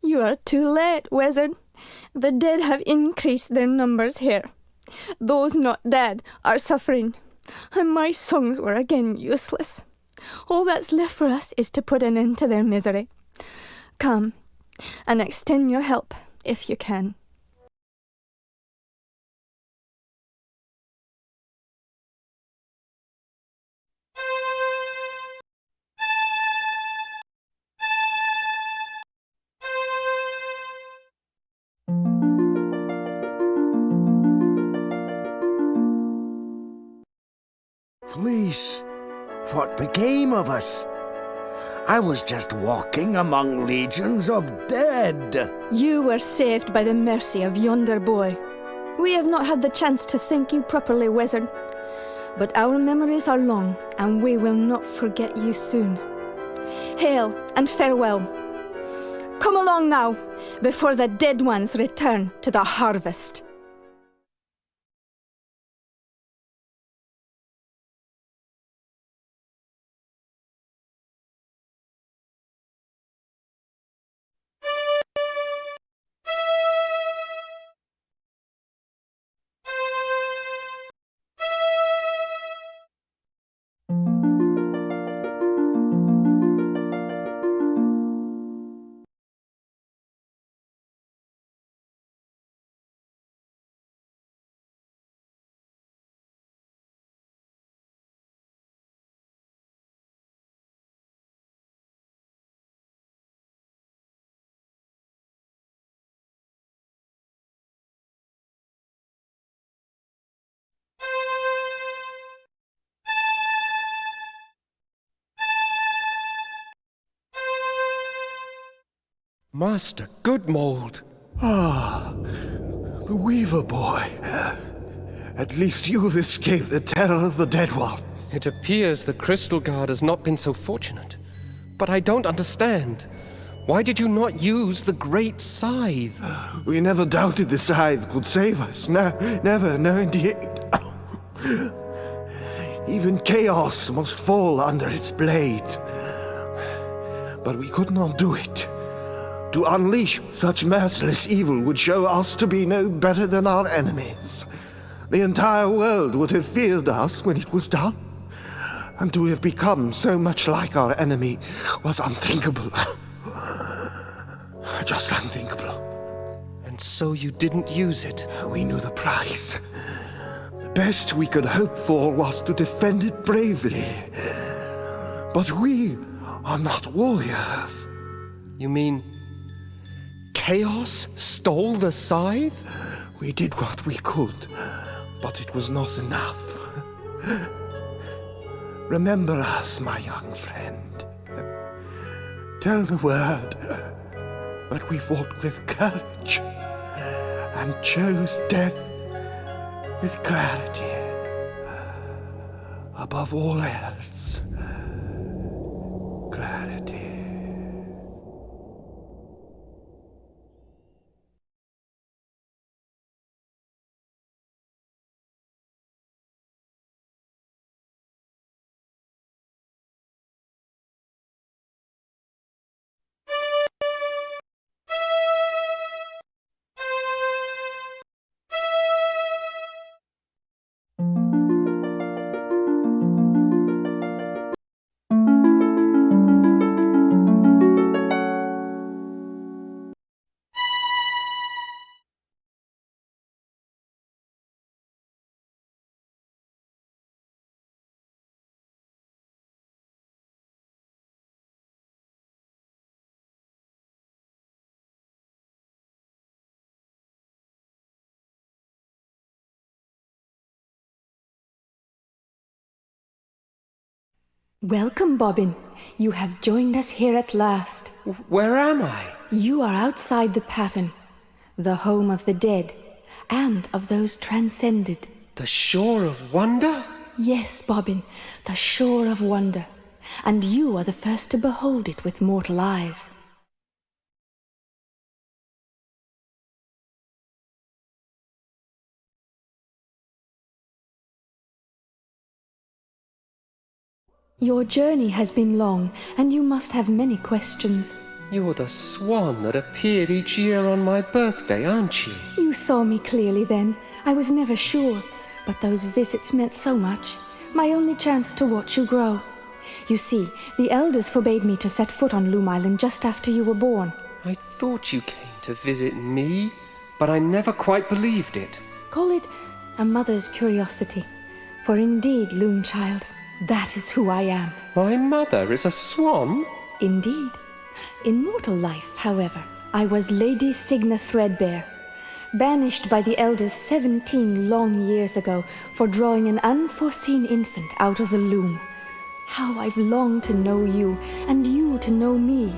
You are too late, wizard. The dead have increased their numbers here. Those not dead are suffering, and my songs were again useless. All that's left for us is to put an end to their misery. Come, and extend your help, if you can. Please, what became of us? I was just walking among legions of dead. You were saved by the mercy of yonder boy. We have not had the chance to thank you properly, wizard. But our memories are long, and we will not forget you soon. Hail and farewell. Come along now, before the dead ones return to the harvest. Master Goodmold. Ah, the Weaver boy. At least you've escaped the terror of the dead ones. It appears the Crystal Guard has not been so fortunate. But I don't understand. Why did you not use the Great Scythe? We never doubted the scythe could save us. No, never, no indeed. Even chaos must fall under its blade. But we could not do it. To unleash such merciless evil would show us to be no better than our enemies. The entire world would have feared us when it was done. And to have become so much like our enemy was unthinkable. Just unthinkable. And so you didn't use it? We knew the price. The best we could hope for was to defend it bravely. But we are not warriors. You mean Chaos stole the scythe? We did what we could, but it was not enough. Remember us, my young friend. Tell the word, but we fought with courage and chose death with clarity. Above all else, clarity. Welcome, Bobbin. You have joined us here at last. Where am I? You are outside the pattern, the home of the dead, and of those transcended. The shore of wonder? Yes, Bobbin, the shore of wonder. And you are the first to behold it with mortal eyes. Your journey has been long, and you must have many questions. You're the swan that appeared each year on my birthday, aren't you? You saw me clearly then. I was never sure, but those visits meant so much. My only chance to watch you grow. You see, the elders forbade me to set foot on Loom Island just after you were born. I thought you came to visit me, but I never quite believed it. Call it a mother's curiosity. For indeed, Loom child, that is who I am. My mother is a swan? Indeed. In mortal life, however, I was Lady Signa Threadbare, banished by the elders 17 long years ago for drawing an unforeseen infant out of the loom. How I've longed to know you, and you to know me,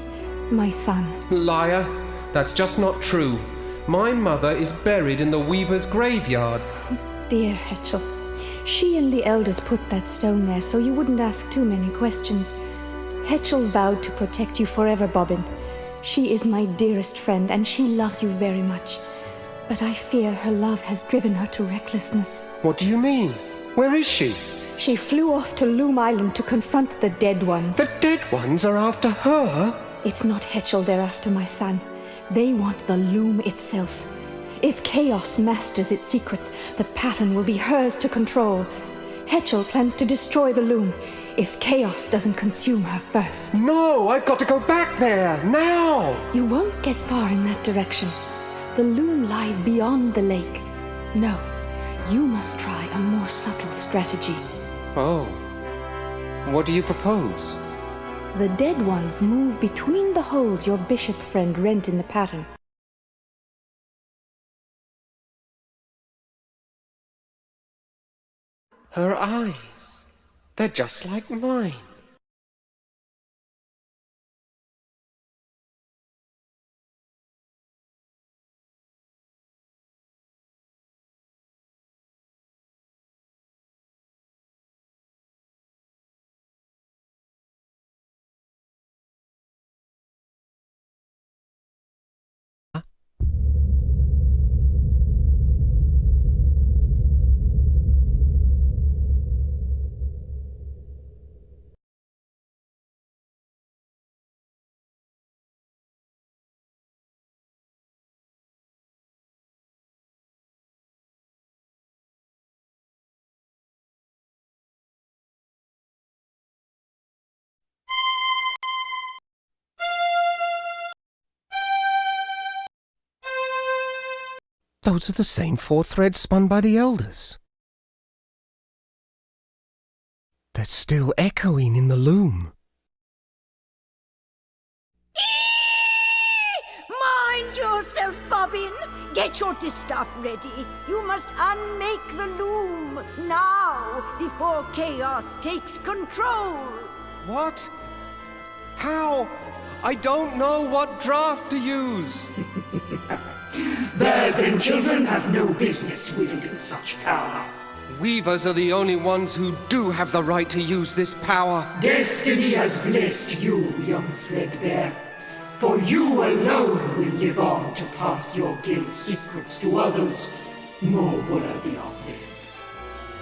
my son. Liar. That's just not true. My mother is buried in the weaver's graveyard. Dear Hetchel, she and the elders put that stone there so you wouldn't ask too many questions. Hetchel vowed to protect you forever, Bobbin. She is my dearest friend, and she loves you very much. But I fear her love has driven her to recklessness. What do you mean? Where is she? She flew off to Loom Island to confront the dead ones. The dead ones are after her? It's not Hetchel they're after, my son. They want the loom itself. If chaos masters its secrets, the pattern will be hers to control. Hetchel plans to destroy the loom if chaos doesn't consume her first. No, I've got to go back there, now! You won't get far in that direction. The loom lies beyond the lake. No, you must try a more subtle strategy. Oh. What do you propose? The dead ones move between the holes your bishop friend rent in the pattern. Her eyes. They're just like mine. Those are the same 4 threads spun by the elders. They're still echoing in the loom. Mind yourself, Bobbin. Get your distaff ready. You must unmake the loom now, before chaos takes control. What? How? I don't know what draft to use. Birds and children have no business wielding such power. Weavers are the only ones who do have the right to use this power. Destiny has blessed you, young Threadbare. For you alone will live on to pass your guild secrets to others more worthy of them.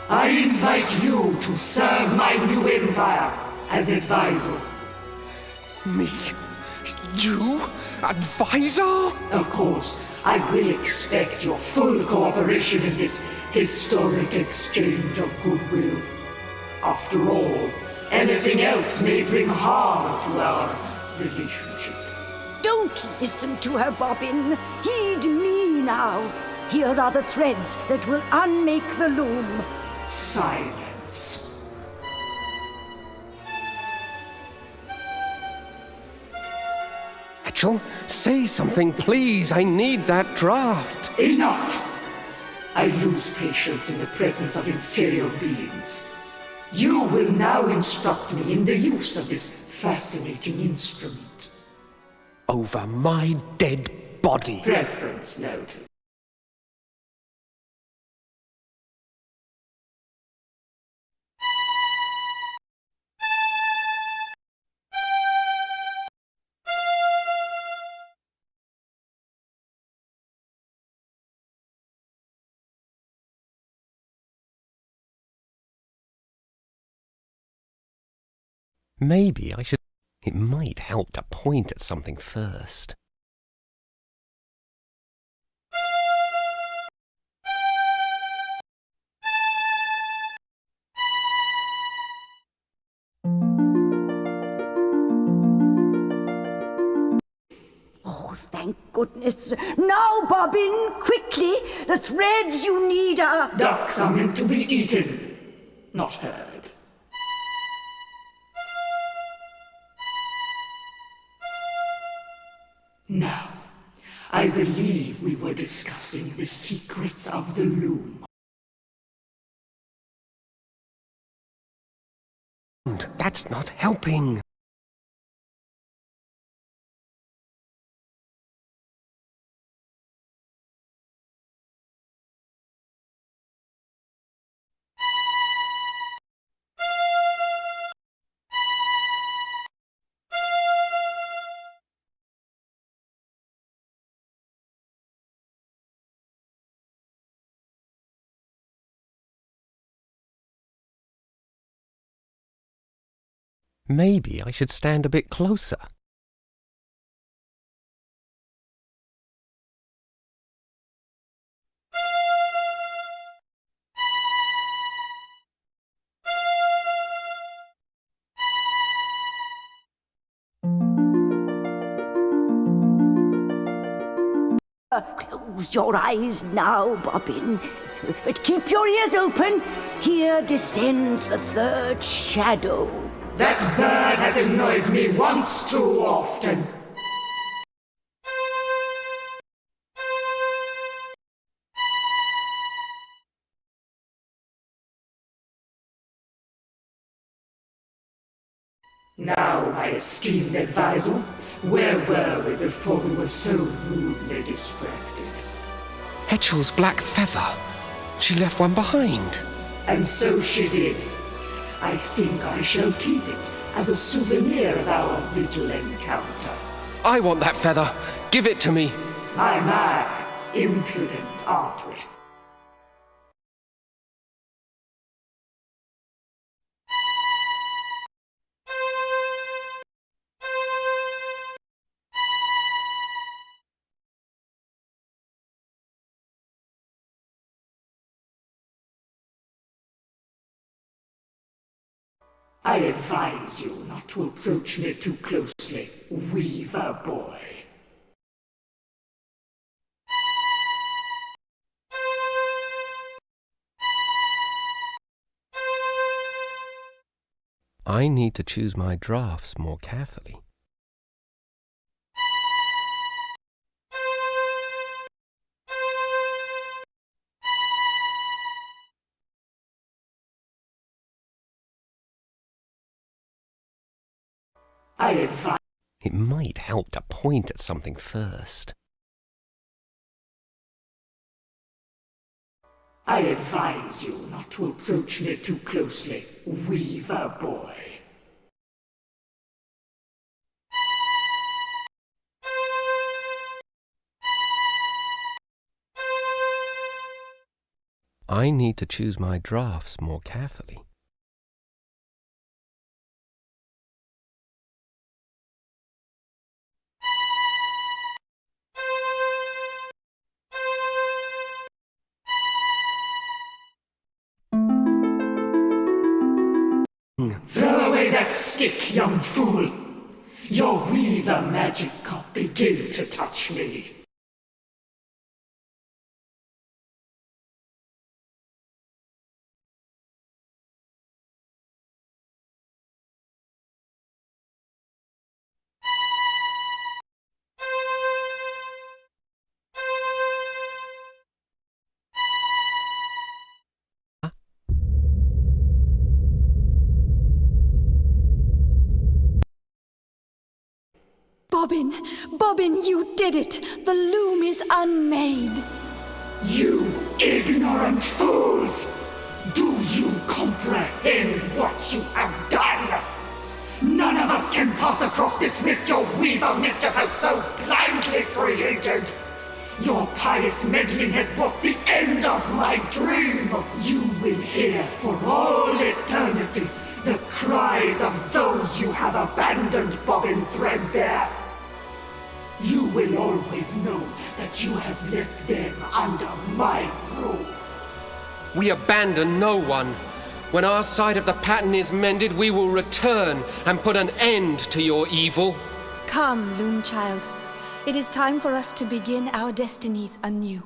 I invite you to serve my new empire as advisor. Me? You? Advisor? Of course, I will expect your full cooperation in this historic exchange of goodwill. After all, anything else may bring harm to our relationship. Don't listen to her, Bobbin. Heed me now. Here are the threads that will unmake the loom. Silence. Hetchel, say something, please. I need that draft. Enough! I lose patience in the presence of inferior beings. You will now instruct me in the use of this fascinating instrument. Over my dead body. Preference noted. Maybe I should... It might help to point at something first. Oh, thank goodness. Now, Bobbin, quickly! The threads you need are... Ducks are meant to be eaten, not heard. Now, I believe we were discussing the secrets of the Loom. That's not helping. Maybe I should stand a bit closer. Close your eyes now, Bobbin. But keep your ears open. Here descends the third shadow. That bird has annoyed me once too often. Now, my esteemed advisor, where were we before we were so rudely distracted? Hetchel's black feather. She left one behind. And so she did. I think I shall keep it as a souvenir of our little encounter. I want that feather. Give it to me. My, impudent, aren't we? I advise you not to approach me too closely, Weaver boy. I need to choose my drafts more carefully. I advise... It might help to point at something first. I advise you not to approach me too closely, Weaver boy. I need to choose my drafts more carefully. Throw away that stick, young fool! Your Weaver magic can't begin to touch me. Bobbin! Bobbin, you did it! The loom is unmade! You ignorant fools! Do you comprehend what you have done? None of us can pass across this rift your weaver mischief has so blindly created. Your pious meddling has brought the end of my dream. You will hear for all eternity the cries of those you have abandoned, Bobbin Threadbare. You will always know that you have left them under my roof. We abandon no one. When our side of the pattern is mended, we will return and put an end to your evil. Come, Loom Child. It is time for us to begin our destinies anew.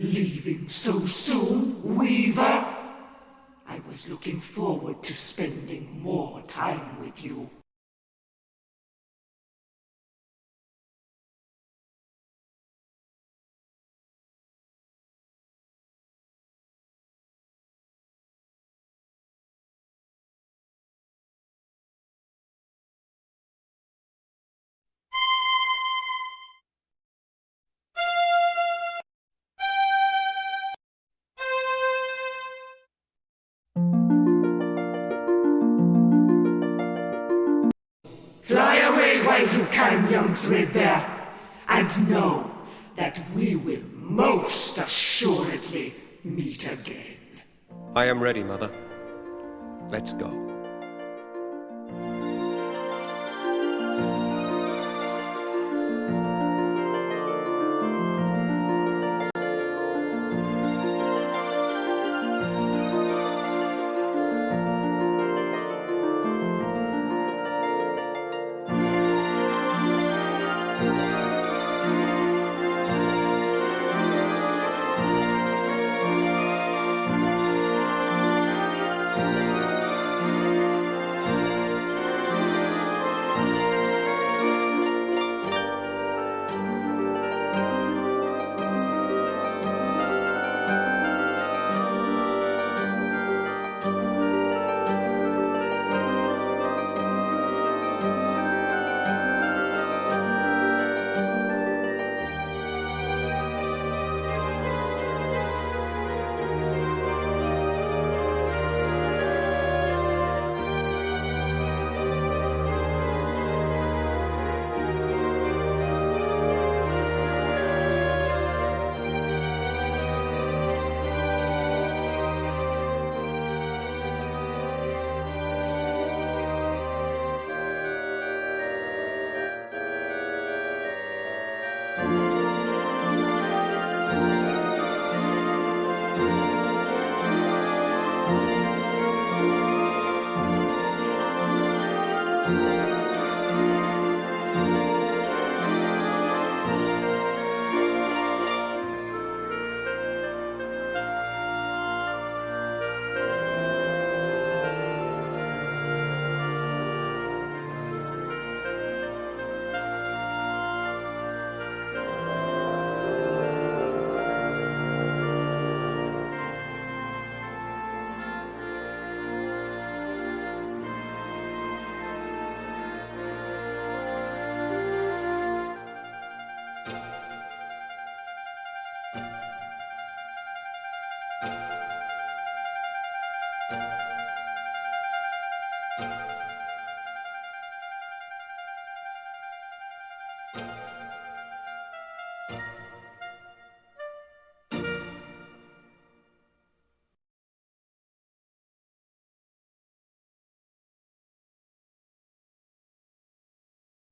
Leaving so soon, Weaver? I was looking forward to spending more time with you. Fly away while you can, young Threadbare, and know that we will most assuredly meet again. I am ready, Mother. Let's go.